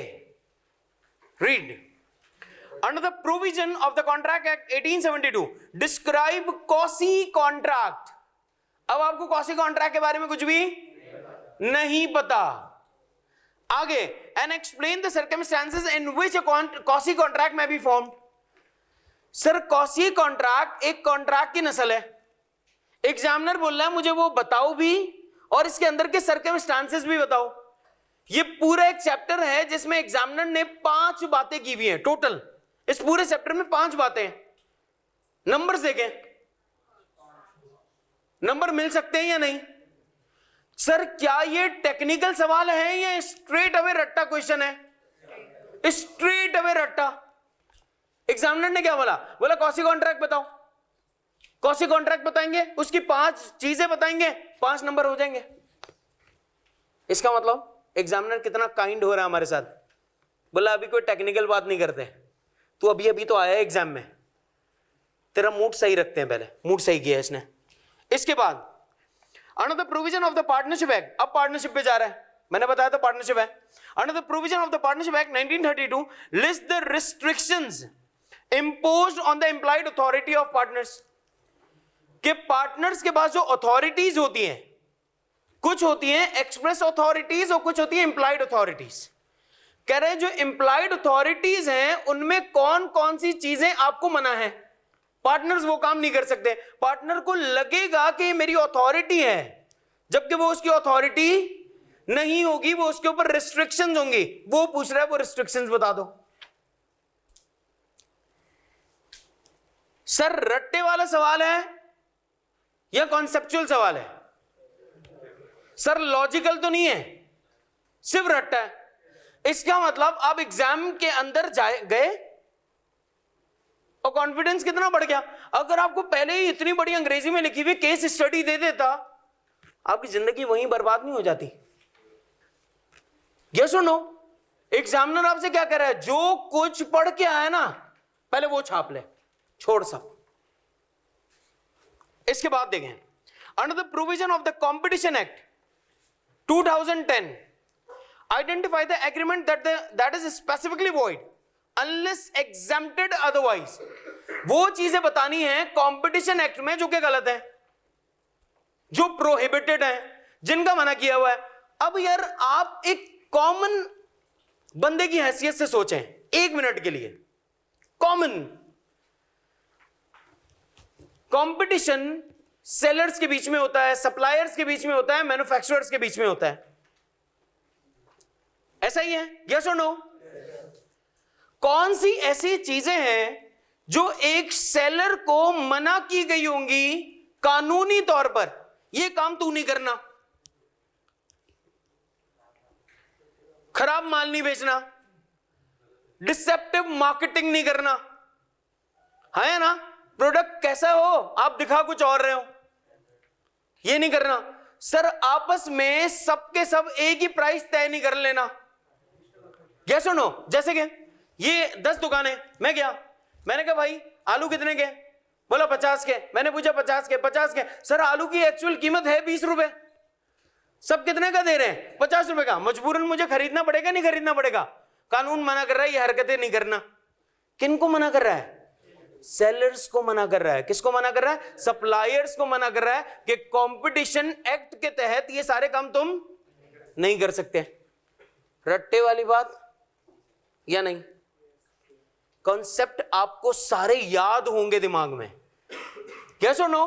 Speaker 1: read. Under the provision of the Contract Act 1872, describe quasi contract. अब आपको quasi contract के बारे में कुछ भी नहीं पता। आगे, and explain the circumstances in which a quasi contract may be formed. Sir quasi contract एक contract की नस्ल है। एग्जामिनर बोल रहा है मुझे वो बताओ भी और इसके अंदर के circumstances भी बताओ। ये पूरा एक चैप्टर है जिसमें एग्जामिनर ने 5 बातें की हुई हैं टोटल। इस पूरे चैप्टर में 5 बातें। नंबर देखें, नंबर मिल सकते हैं या नहीं? सर क्या ये टेक्निकल सवाल है या स्ट्रेट अवे रट्टा क्वेश्चन है? स्ट्रेट अवे रट्टा। एग्जामिनर ने क्या बोला कौसी कॉन्ट्रैक्ट बताओ। कौसी कॉन्ट्रैक्ट बताएंगे, उसकी 5 चीजें बताएंगे, 5 नंबर हो जाएंगे। इसका मतलब एग्जामिनर कितना काइंड हो रहा है हमारे साथ। बोला अभी कोई टेक्निकल बात नहीं करते, तू अभी तो आया है एग्जाम में, तेरा मूड सही रखते हैं। पहले मूड सही किया इसने। इसके बाद under the provision of the partnership act, अब पार्टनरशिप पे जा रहा है। मैंने बताया था पार्टनरशिप है। Under the provision of the partnership act 1932 list the restrictions imposed on the implied authority of partners. कि पार्टनर्स के पास जो अथॉरिटीज होती हैं, कुछ होती हैं एक्सप्रेस अथॉरिटीज और कुछ होती हैं इंप्लाइड अथॉरिटीज। कह रहे हैं जो इंप्लाइड अथॉरिटीज हैं उनमें कौन कौन सी चीजें आपको मना है। पार्टनर्स वो काम नहीं कर सकते। पार्टनर को लगेगा कि मेरी अथॉरिटी है, जबकि वो उसकी अथॉरिटी नहीं होगी, वो उसके ऊपर रिस्ट्रिक्शंस होंगी। वो पूछ रहा है वो रिस्ट्रिक्शंस बता दो। सर रट्टे वाला सवाल है या कॉन्सेप्चुअल सवाल है? सर लॉजिकल तो नहीं है, सिर्फ रट्टा है। इसका मतलब आप एग्जाम के अंदर गए और कॉन्फिडेंस कितना बढ़ गया। अगर आपको पहले ही इतनी बड़ी अंग्रेजी में लिखी हुई केस स्टडी दे देता, आपकी जिंदगी वहीं बर्बाद नहीं हो जाती। यस और नो? एग्जामिनर आपसे क्या कह रहा है, जो कुछ पढ़ के आया ना पहले वो छाप ले, छोड़ सब। इसके बाद देखें, under the provision of the competition act 2010 identify the agreement that is specifically void unless exempted otherwise। वो चीजें बतानी है कंपटीशन एक्ट में जो कि गलत है, जो प्रोहिबिटेड है, जिनका मना किया हुआ है। अब यार आप एक कॉमन बंदे की हैसियत से सोचें एक मिनट के लिए। कॉमन कंपटीशन सेलर्स के बीच में होता है, सप्लायर्स के बीच में होता है, मैन्युफैक्चरर्स के बीच में होता है, ऐसा ही है? यस और नो? कौन सी ऐसी चीजें हैं जो एक सेलर को मना की गई होंगी कानूनी तौर पर, यह काम तू नहीं करना, खराब माल नहीं बेचना, डिसेप्टिव मार्केटिंग नहीं करना, है ना? प्रोडक्ट कैसा हो आप दिखा कुछ और रहे हो, ये नहीं करना। सर आपस में सबके सब एक ही प्राइस तय नहीं कर लेना। यस और नो? जैसे कि ये 10 दुकानें, मैं गया, मैंने कहा भाई आलू कितने के? बोला 50 के। मैंने पूछा 50 के। सर आलू की एक्चुअल कीमत है 20 रुपए, सब कितने का दे रहे हैं? 50 रुपए का। मजबूरन मुझे खरीदना पड़ेगा नहीं खरीदना पड़ेगा? कानून मना कर रहा है ये हरकतें नहीं करना। किनको मना कर रहा है? सेलर्स को मना कर रहा है। किसको मना कर रहा है? सप्लायर्स को मना कर रहा है कि कंपटीशन एक्ट के तहत ये सारे काम तुम नहीं कर सकते। रट्टे वाली बात या नहीं? कॉन्सेप्ट आपको सारे याद होंगे दिमाग में। यस और नो?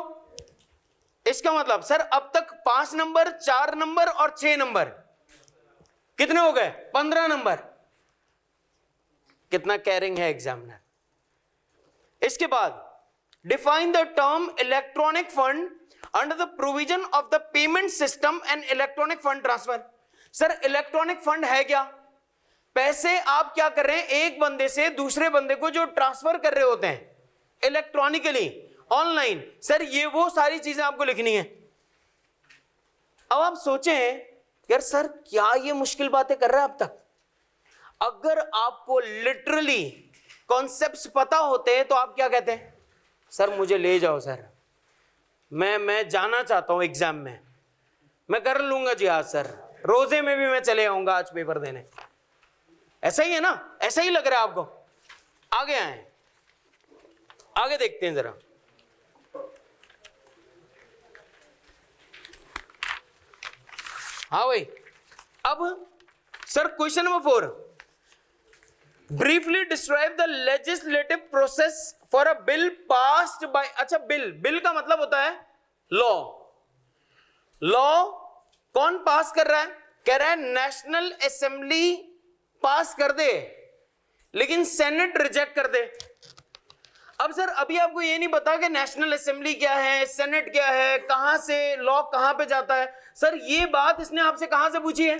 Speaker 1: इसका मतलब सर अब तक 5 नंबर, 4 नंबर और 6 नंबर कितने हो गए? 15 नंबर। कितना कैरिंग है एग्जामिनर। इसके बाद define the term electronic fund under the provision of the payment system and electronic fund transfer. Sir electronic fund है क्या? पैसे आप क्या कर रहे हैं, एक बंदे से दूसरे बंदे को जो ट्रांसफर कर रहे होते हैं इलेक्ट्रॉनिकली, ऑनलाइन। सर ये वो सारी चीजें आपको लिखनी है। अब आप सोचें यार सर क्या ये मुश्किल बातें कर रहा है अब तक? अगर आपको लिटरली कॉन्सेप्ट्स पता होते हैं तो आप क्या कहते हैं? सर मुझे ले जाओ सर, मैं जाना चाहता हूं एग्जाम में, मैं कर लूंगा जी आज सर, रोजे में भी मैं चले आऊंगा आज पेपर देने। ऐसा ही है ना? ऐसा ही लग रहा है आपको? आगे आए, आगे देखते हैं जरा। हाँ भाई, अब sir question number 4, briefly describe the legislative process for a bill passed by. अच्छा बिल का मतलब होता है लॉ। लॉ कौन पास कर रहा है? कह रहा है नेशनल असेंबली पास कर दे लेकिन सेनेट रिजेक्ट कर दे। अब सर अभी आपको ये नहीं पता कि नेशनल असेंबली क्या है, सेनेट क्या है, कहां से लॉ कहां पे जाता है। सर ये बात इसने आपसे कहां से पूछी है?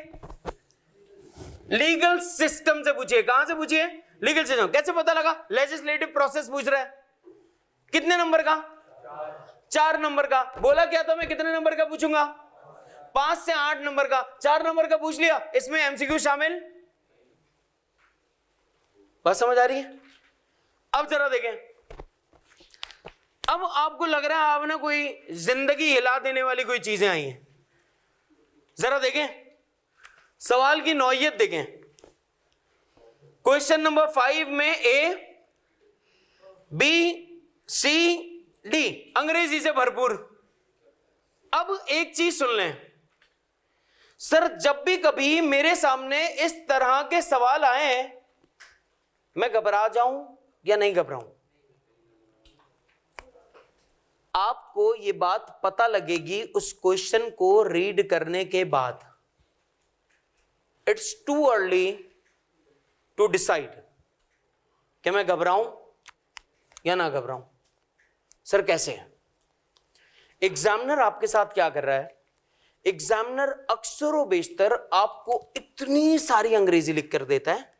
Speaker 1: लीगल सिस्टम से पूछिए। कहां से पूछिए? Legal system. कैसे पता लगा? लेजिस्लेटिव प्रोसेस पूछ रहा है। कितने नंबर का? 4 नंबर का। बोला क्या था मैं कितने नंबर का पूछूंगा? 5 से 8 नंबर का। 4 नंबर का पूछ लिया, इसमें एमसीक्यू शामिल। बात समझ आ रही है? अब जरा देखें, अब आपको लग रहा है आपने कोई जिंदगी हिला देने वाली कोई चीजें आई हैं। जरा देखें सवाल की नौइयत देखें। क्वेश्चन नंबर 5 में ए, बी, सी, डी, अंग्रेजी से भरपूर। अब एक चीज सुन लें सर, जब भी कभी मेरे सामने इस तरह के सवाल आए, मैं घबरा जाऊं या नहीं घबराऊं? आपको ये बात पता लगेगी उस क्वेश्चन को रीड करने के बाद। It's too early to decide कि मैं घबराऊं या ना घबराऊं। सर कैसे है? एग्जामिनर आपके साथ क्या कर रहा है? एग्जामिनर अक्सरों बेशतर आपको इतनी सारी अंग्रेजी लिख कर देता है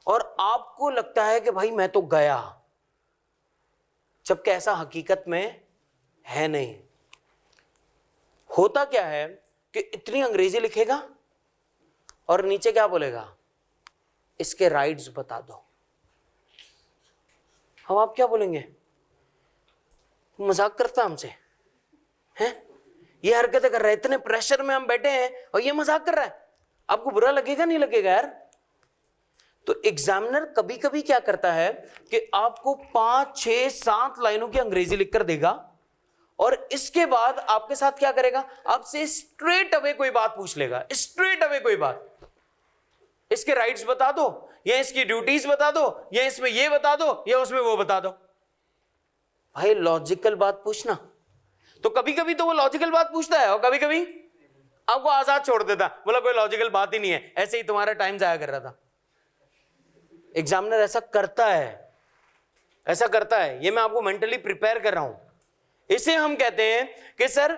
Speaker 1: और आपको लगता है कि भाई मैं तो गया, जबकि ऐसा हकीकत में है नहीं। होता क्या है कि इतनी अंग्रेजी लिखेगा और नीचे क्या बोलेगा, इसके राइट्स बता दो। अब आप क्या बोलेंगे, मजाक करता हमसे हैं? ये हरकतें कर रहा है, इतने प्रेशर में हम बैठे हैं और ये मजाक कर रहा है, आपको बुरा लगेगा नहीं लगेगा यार? तो एग्जामिनर कभी कभी क्या करता है कि आपको 5, 6, 7 लाइनों की अंग्रेजी लिखकर देगा और इसके बाद आपके साथ क्या करेगा, आपसे स्ट्रेट अवे कोई बात पूछ लेगा। स्ट्रेट अवे कोई बात, इसके राइट्स बता दो, या इसकी ड्यूटीज बता दो, या इसमें ये बता दो, या उसमें वो बता दो। भाई लॉजिकल बात पूछना। तो कभी कभी तो वो लॉजिकल बात पूछता है और कभी कभी आपको आजाद छोड़ देता, बोला कोई लॉजिकल बात ही नहीं है, ऐसे ही तुम्हारा टाइम जाया कर रहा था। एग्जामिनर ऐसा करता है, ऐसा करता है। ये मैं आपको मेंटली प्रिपेयर कर रहा हूं। इसे हम कहते हैं कि सर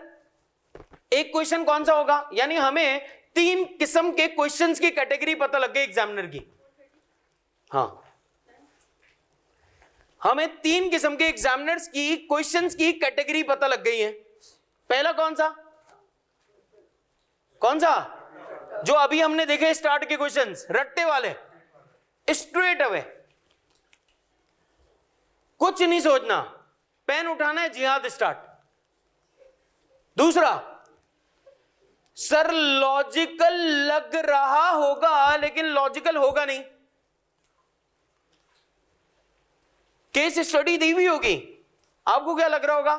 Speaker 1: एक क्वेश्चन कौन सा होगा, यानी हमें 3 किस्म के क्वेश्चंस की कैटेगरी पता लग गई एग्जामिनर की। हाँ, हमें 3 किस्म के एग्जामिनर्स की क्वेश्चंस की कैटेगरी पता लग गई है। पहला कौन सा? कौन सा? जो अभी हमने देखे स्टार्ट के क्वेश्चंस, रट्टे वाले, स्ट्रेट अवे, कुछ नहीं सोचना, पेन उठाना है, जिहाद स्टार्ट। दूसरा, सर लॉजिकल लग रहा होगा लेकिन लॉजिकल होगा नहीं, केस स्टडी दी हुई होगी, आपको क्या लग रहा होगा,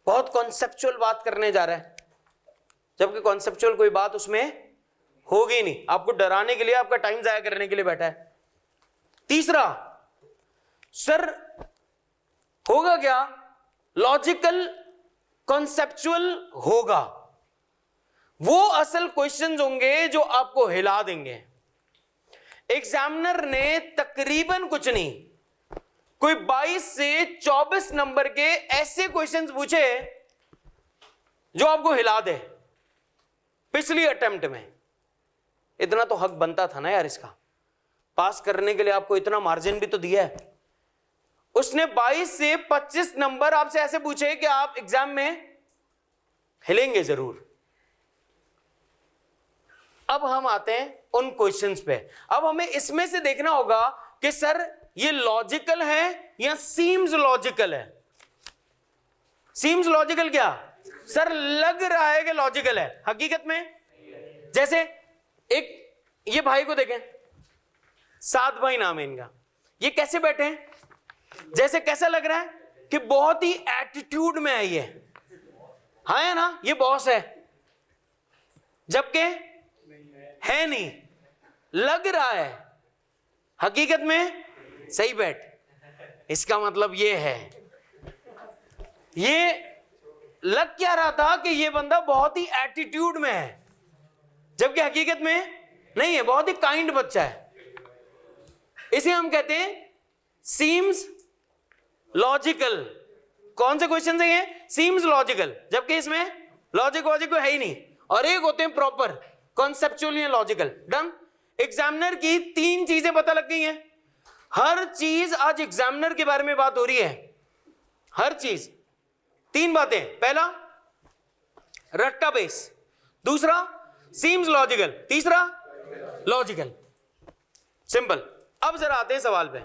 Speaker 1: बहुत कॉन्सेप्चुअल बात करने जा रहा है, जबकि कॉन्सेप्चुअल कोई बात उसमें होगी नहीं, आपको डराने के लिए, आपका टाइम जाया करने के लिए बैठा है। तीसरा, सर होगा क्या, लॉजिकल कॉन्सेप्चुअल होगा, वो असल क्वेश्चंस होंगे जो आपको हिला देंगे। एग्जामिनर ने तकरीबन कुछ नहीं, कोई 22 से 24 नंबर के ऐसे क्वेश्चंस पूछे जो आपको हिला दे। पिछली अटेम्प्ट में इतना तो हक बनता था ना यार, इसका पास करने के लिए आपको इतना मार्जिन भी तो दिया है। उसने 22 से 25 नंबर आपसे ऐसे पूछे कि आप एग्जाम में हिलेंगे जरूर। अब हम आते हैं उन क्वेश्चंस पे। अब हमें इसमें से देखना होगा कि सर ये लॉजिकल है या सीम्स लॉजिकल है। सीम्स लॉजिकल क्या, सर लग रहा है कि लॉजिकल है, हकीकत में। जैसे एक ये भाई को देखें, 7 भाई नाम है इनका, ये कैसे बैठे हैं, जैसे कैसा लग रहा है कि बहुत ही एटीट्यूड में है ये, हाँ है ना, ये बॉस है, जबकि है नहीं, लग रहा है, हकीकत में सही बैठ। इसका मतलब ये है, ये लग क्या रहा था कि ये बंदा बहुत ही एटीट्यूड में है, जबकि हकीकत में नहीं है, बहुत ही काइंड बच्चा है। इसे हम कहते हैं सीम्स लॉजिकल। कौन से क्वेश्चन है ये, सीम्स लॉजिकल, जबकि इसमें लॉजिक वॉजिक है ही नहीं। और एक होते हैं प्रॉपर कॉन्सेप्चुअल या लॉजिकल। डन। एग्जामिनर की 3 चीजें पता लग गई हैं। हर चीज आज एग्जामिनर के बारे में बात हो रही है, हर चीज। 3 बातें, पहला रट्टा बेस, दूसरा सीम्स लॉजिकल, तीसरा लॉजिकल। सिंपल। अब जरा आते हैं सवाल पे।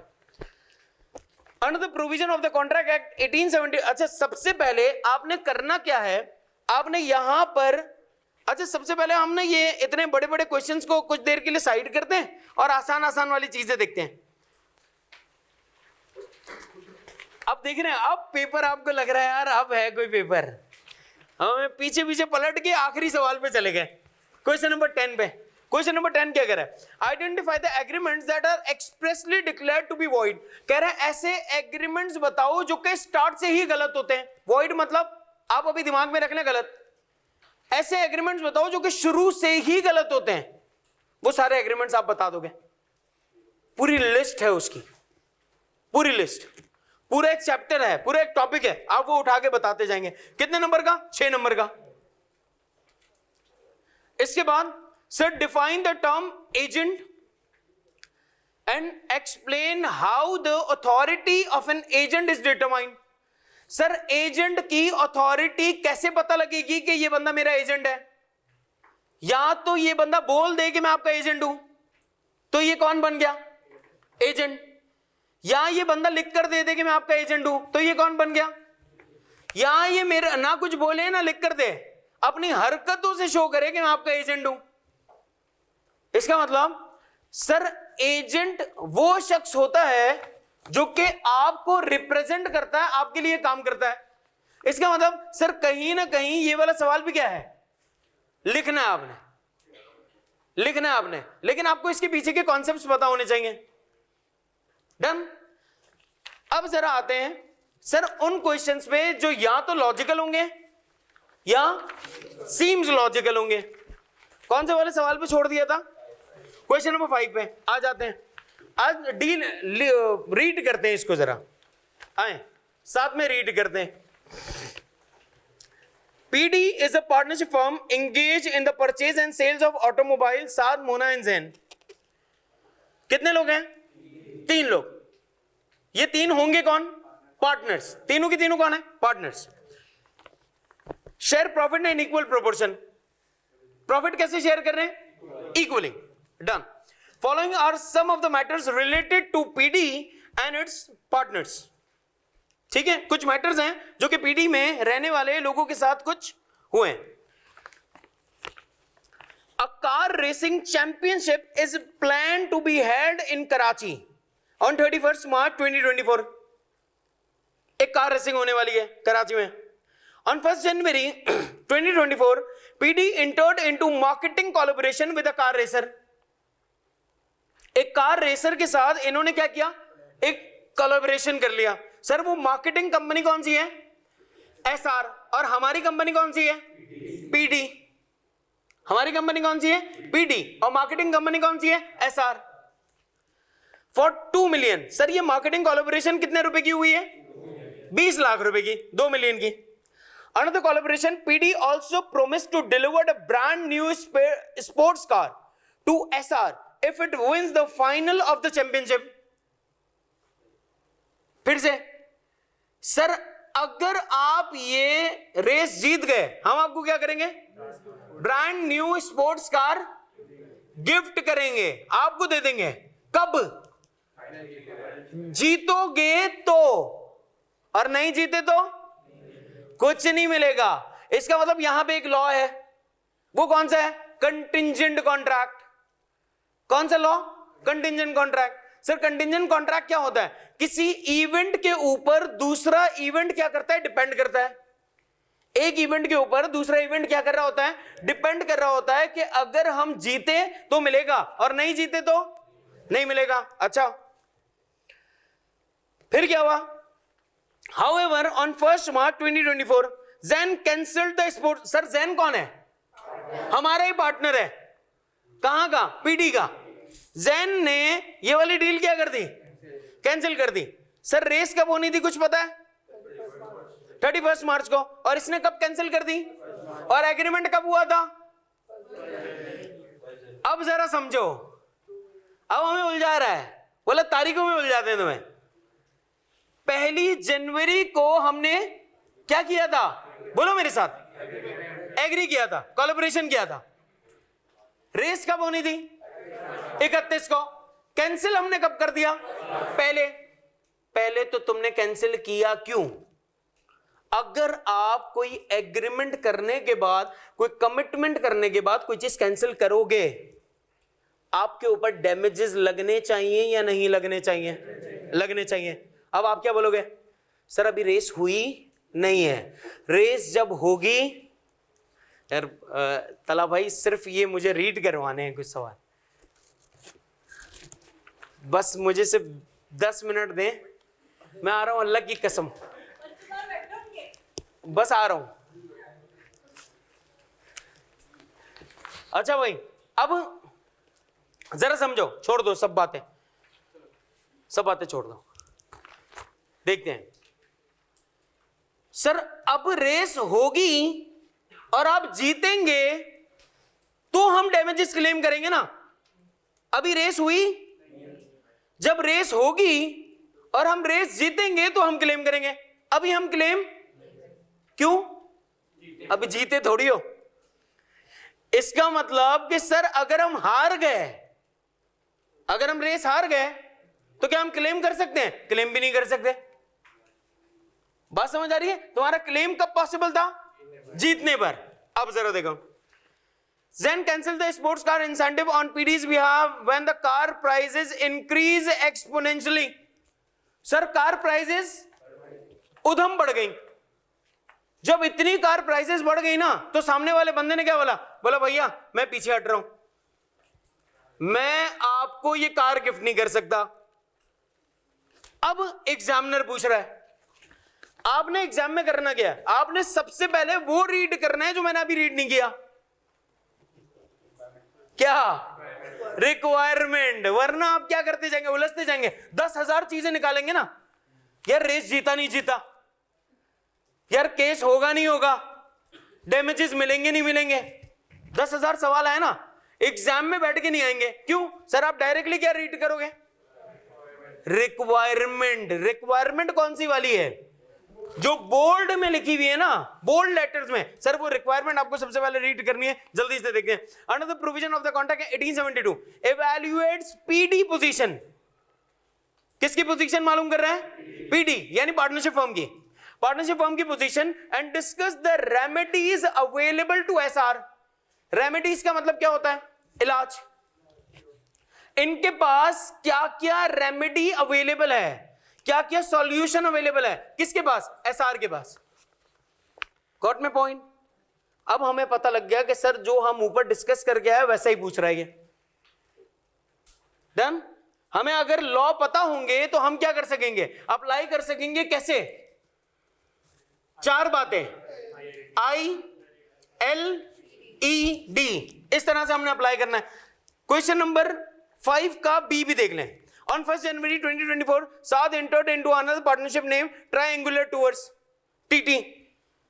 Speaker 1: Under the provision of the contract act 1870। अच्छा, सबसे पहले आपने करना क्या है, आपने यहां पर, अच्छा सबसे पहले हमने ये इतने बड़े बड़े क्वेश्चंस को कुछ देर के लिए साइड करते हैं और आसान आसान वाली चीजें देखते हैं। अब अब देख रहे हैं, अब पेपर आपको लग रहा है यार अब है कोई पेपर। हम पीछे पीछे पलट के आखिरी सवाल पे चले गए, क्वेश्चन नंबर 10 पे। क्वेश्चन नंबर 10 क्या कह रहा है? Identify the agreements that are expressly declared to be void. कह रहा है ऐसे एग्रीमेंट्स बताओ जो कि स्टार्ट से ही गलत होते हैं। वॉइड मतलब आप अभी दिमाग में रखना गलत। ऐसे एग्रीमेंट्स बताओ जो कि शुरू से ही गलत होते हैं। वो सारे एग्रीमेंट्स आप बता दोगे, पूरी लिस्ट है उसकी, पूरी लिस्ट, पूरा एक चैप्टर है, पूरा एक टॉपिक है, आप वो उठा के बताते जाएंगे। कितने नंबर का? 6 नंबर का। इसके बाद sir define the term agent and explain how the authority of an agent is determined. Sir agent की अथॉरिटी कैसे पता लगेगी कि ये बंदा मेरा एजेंट है? या तो ये बंदा बोल दे कि मैं आपका एजेंट हूं, तो ये कौन बन गया? एजेंट। या ये बंदा लिख कर दे कि मैं आपका एजेंट हूं, तो ये कौन बन गया? या ये मेरा ना कुछ बोले ना लिख कर दे, अपनी हरकतों से शो करे कि मैं आपका एजेंट हूं। इसका मतलब सर एजेंट वो शख्स होता है जो कि आपको रिप्रेजेंट करता है, आपके लिए काम करता है। इसका मतलब सर कहीं ना कहीं ये वाला सवाल भी क्या है? लिखना है आपने, लिखना है आपने, लेकिन आपको इसके पीछे के कॉन्सेप्ट्स पता होने चाहिए। डन। अब जरा आते हैं सर उन क्वेश्चंस पे जो या तो लॉजिकल होंगे या सीम्स लॉजिकल होंगे। कौन से वाले सवाल पे छोड़ दिया था? क्वेश्चन नंबर 5 पे आ जाते हैं। आज डील रीड करते हैं इसको, जरा आए साथ में रीड करते हैं। PD is a partnership firm engaged in the purchase and sales of automobile। Saad, Mona and Jain. कितने लोग हैं? 3 लोग। ये 3 होंगे कौन? पार्टनर्स। तीनों की तीनों कौन है? Partners. Share profit in equal proportion. Profit कैसे शेयर कर रहे हैं? Equally. Done. Following are some of the matters related to PD and its partners. ठीक है, कुछ मैटर्स हैं जो कि PD में रहने वाले लोगों के साथ कुछ हुए। A car racing championship is planned to be held in Karachi on 31st March 2024। एक कार रेसिंग होने वाली है कराची में। On 1st January 2024, PD entered into marketing collaboration with a car racer। एक कार रेसर के साथ इन्होंने क्या किया? एक कोलैबोरेशन कर लिया। सर वो मार्केटिंग कंपनी कौन सी है? SR। और हमारी कंपनी कौन सी है? PD। हमारी कंपनी कौन सी है? PD। और मार्केटिंग कंपनी कौन सी है? SR। For 2 million. सर ये मार्केटिंग कोलैबोरेशन कितने रुपए की हुई है? 20 लाख रुपए की, 2 मिलियन की। Another collaboration, PD also promised to deliver a brand new sports car to SR if it wins the final of the championship। फिर से सर अगर आप ये रेस जीत गए, हम आपको क्या करेंगे? Brand new sports car gift करेंगे, आपको दे देंगे। कब? जीतोगे तो, और नहीं जीते तो कुछ नहीं मिलेगा। इसका मतलब यहां पे एक लॉ है, वो कौन सा है? Contingent contract. कौन सा law? Contingent contract. Sir contingent contract क्या होता है? किसी इवेंट के ऊपर दूसरा इवेंट क्या करता है? डिपेंड करता है। एक इवेंट के ऊपर दूसरा इवेंट क्या कर रहा होता है? डिपेंड कर रहा होता है कि अगर हम जीते तो मिलेगा और नहीं जीते तो नहीं मिलेगा। अच्छा फिर क्या हुआ? However, on 1st March 2024, Zen cancelled the sport। Sir Zen कौन है? हमारा ही पार्टनर है। कहां का? PD का। Zen ने ये वाली डील क्या कर दी? कैंसिल कर दी। सर रेस कब होनी थी कुछ पता है? 31 मार्च को। और इसने कब कैंसिल कर दी? और एग्रीमेंट कब हुआ था? अब जरा समझो, अब हमें उलझा रहा है, बोला तारीखों में उलझाते हैं तुम्हें। 1 जनवरी को हमने क्या किया था? बोलो मेरे साथ। एग्री किया था, कोलैबोरेशन किया था। रेस कब होनी थी? 31 को। कैंसिल हमने कब कर दिया? पहले तो तुमने कैंसिल किया क्यों? अगर आप कोई एग्रीमेंट करने के बाद, कोई कमिटमेंट करने के बाद कोई चीज कैंसिल करोगे, आपके ऊपर डैमेजेस लगने चाहिए या नहीं लगने चाहिए? लगने चाहिए। अब आप क्या बोलोगे? सर अभी रेस हुई नहीं है, रेस जब होगी। यार तला भाई सिर्फ ये मुझे रीड करवाने हैं कुछ सवाल, बस मुझे सिर्फ 10 मिनट दें, मैं आ रहा हूं अल्लाह की कसम, बस आ रहा हूं। अच्छा भाई अब जरा समझो, छोड़ दो सब बातें छोड़ दो, देखते हैं। सर अब रेस होगी और आप जीतेंगे तो हम डैमेजेस क्लेम करेंगे ना। अभी रेस हुई, जब रेस होगी और हम रेस जीतेंगे तो हम क्लेम करेंगे। अभी हम क्लेम क्यों, अभी जीते थोड़ी हो। इसका मतलब कि सर अगर हम हार गए, अगर हम रेस हार गए तो क्या हम क्लेम कर सकते हैं? क्लेम भी नहीं कर सकते। बात समझ आ रही है? तुम्हारा क्लेम कब पॉसिबल था? जीतने पर। अब जरा देखो, Zen cancel the sports car incentive on PD's behalf when the car prices increase exponentially. Sir car prices उधम बढ़ गई। जब इतनी कार प्राइसेस बढ़ गई ना तो सामने वाले बंदे ने क्या बोला? बोला भैया मैं पीछे हट रहा हूं, मैं आपको ये कार गिफ्ट नहीं कर सकता। अब एग्जामिनर पूछ रहा है, आपने एग्जाम में करना क्या है? आपने सबसे पहले वो रीड करना है जो मैंने अभी रीड नहीं किया। क्या? रिक्वायरमेंट। वरना आप क्या करते जाएंगे? उलझते जाएंगे, 10,000 चीजें निकालेंगे ना। यार रेस जीता नहीं जीता, यार केस होगा नहीं होगा, डैमेजेस मिलेंगे नहीं मिलेंगे, 10,000 सवाल है ना। एग्जाम में बैठ के नहीं आएंगे। क्यों? सर आप डायरेक्टली क्या रीड करोगे? रिक्वायरमेंट। रिक्वायरमेंट कौन सी वाली है? जो बोल्ड में लिखी हुई है ना, बोल्ड लेटर्स में। सर वो रिक्वायरमेंट आपको सबसे पहले रीड करनी है, जल्दी से देखते हैं। Under the provision of the contract 1872 evaluates PD position. किसकी पोजीशन मालूम कर रहे हैं? पीडी यानी पार्टनरशिप फर्म की, पार्टनरशिप फर्म की position and discuss the remedies available to SR. Remedies का मतलब क्या होता है? इलाज। इनके पास क्या क्या रेमेडी अवेलेबल है, क्या क्या सॉल्यूशन अवेलेबल है? किसके पास? एसआर के पास। गॉट में पॉइंट? अब हमें पता लग गया कि सर जो हम ऊपर डिस्कस करके आए वैसा ही पूछ रहा है ये। डन। हमें अगर लॉ पता होंगे तो हम क्या कर सकेंगे? अप्लाई कर सकेंगे। कैसे? 4 बातें, ILED, इस तरह से हमने अप्लाई करना है। क्वेश्चन नंबर 5 का बी भी देख लें। On 1st January 2024, Saad entered into another partnership named Triangular Tours (TT).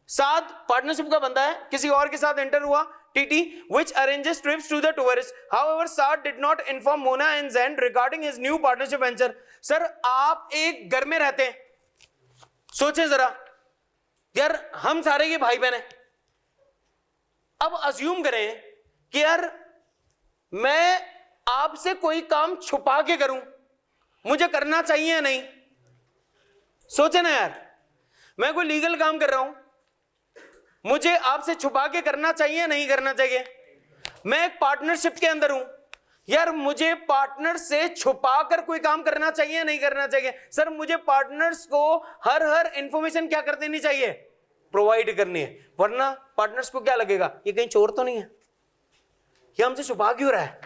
Speaker 1: Saad partnership का बंदा है, किसी और के साथ एंटर हुआ TT, which arranges trips to the tourists. However, Saad did not inform Mona and Zen regarding his new partnership venture. Sir आप एक घर में रहते हैं, सोचें जरा, यार हम सारे ये भाई बहन हैं। अब अज्यूम करें कि यार मैं आपसे कोई काम छुपा के करूं, मुझे करना चाहिए या नहीं? सोचे ना यार, मैं कोई लीगल काम कर रहा हूं, मुझे आपसे छुपा के करना चाहिए या नहीं करना चाहिए? मैं एक पार्टनरशिप के अंदर हूं, यार मुझे पार्टनर से छुपा कर कोई काम करना चाहिए या नहीं करना चाहिए? सर मुझे पार्टनर्स को हर इंफॉर्मेशन क्या कर देनी चाहिए? प्रोवाइड करनी है। वरना पार्टनर्स को क्या लगेगा, ये कहीं चोर तो नहीं है, ये हमसे छुपा क्यों रहा है?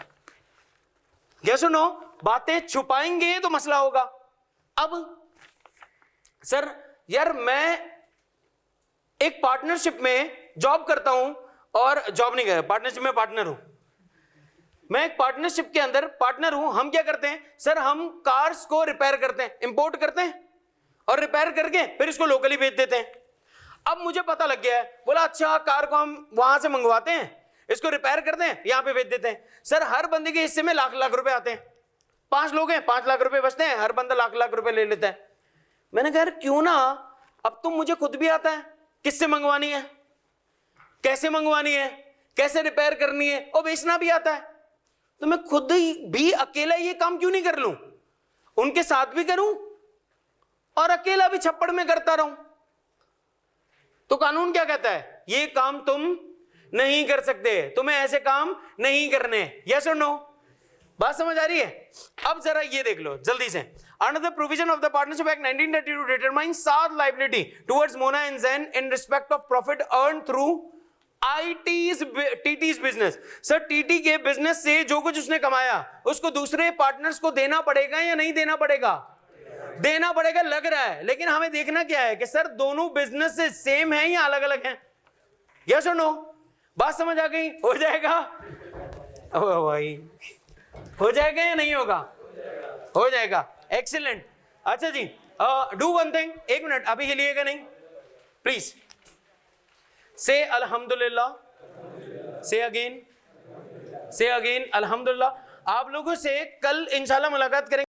Speaker 1: यस और नो? बातें छुपाएंगे तो मसला होगा। अब सर यार मैं एक पार्टनरशिप में जॉब करता हूं, और जॉब नहीं कर, पार्टनरशिप में पार्टनर हूं, मैं एक पार्टनरशिप के अंदर पार्टनर हूं। हम क्या करते हैं सर? हम कार्स को रिपेयर करते हैं, इंपोर्ट करते हैं और रिपेयर करके फिर इसको लोकली भेज देते हैं। अब मुझे पता लग गया है, बोला अच्छा कार को हम वहां से मंगवाते हैं, इसको रिपेयर करते हैं, यहां पे भेज देते हैं। सर हर बंदे के हिस्से में लाख लाख रुपए आते हैं, 5 लोग हैं, 5 लाख रुपए बचते हैं, हर बंदा लाख लाख रुपए ले लेता है। मैंने कहा क्यों ना, अब तो मुझे खुद भी आता है किससे मंगवानी है, कैसे मंगवानी है, कैसे रिपेयर करनी है, और बेचना भी आता है। तो मैं खुद ही भी अकेला ये काम क्यों नहीं कर लूं? उनके साथ भी करूं और अकेला भी छप्पड़ में करता रहूं। तो कानून क्या कहता है? ये काम तुम नहीं कर सकते, तुम्हें ऐसे काम नहीं करने। यस और नो? बात समझ आ रही है? अब जरा ये देख लो जल्दी से। Under the provision of the partnership act 1932 determine सात liability towards Mona and Jain in respect of profit earn through TT's business. Sir TT के बिजनेस से जो कुछ उसने कमाया उसको दूसरे पार्टनर्स को देना पड़ेगा या नहीं देना पड़ेगा? देना पड़ेगा लग रहा है, लेकिन हमें देखना क्या है कि सर दोनों बिजनेस से सेम है या अलग अलग हैं? यस और नो? बात समझ आ गई? हो जाएगा? ओ भाई हो जाएगा या नहीं होगा? हो जाएगा। एक्सीलेंट। अच्छा जी, डू वन थिंग, एक मिनट अभी हिलिएगा नहीं प्लीज। से अल्हम्दुलिल्लाह, से अगेन अल्हम्दुलिल्लाह। आप लोगों से कल इंशाल्लाह मुलाकात करेंगे।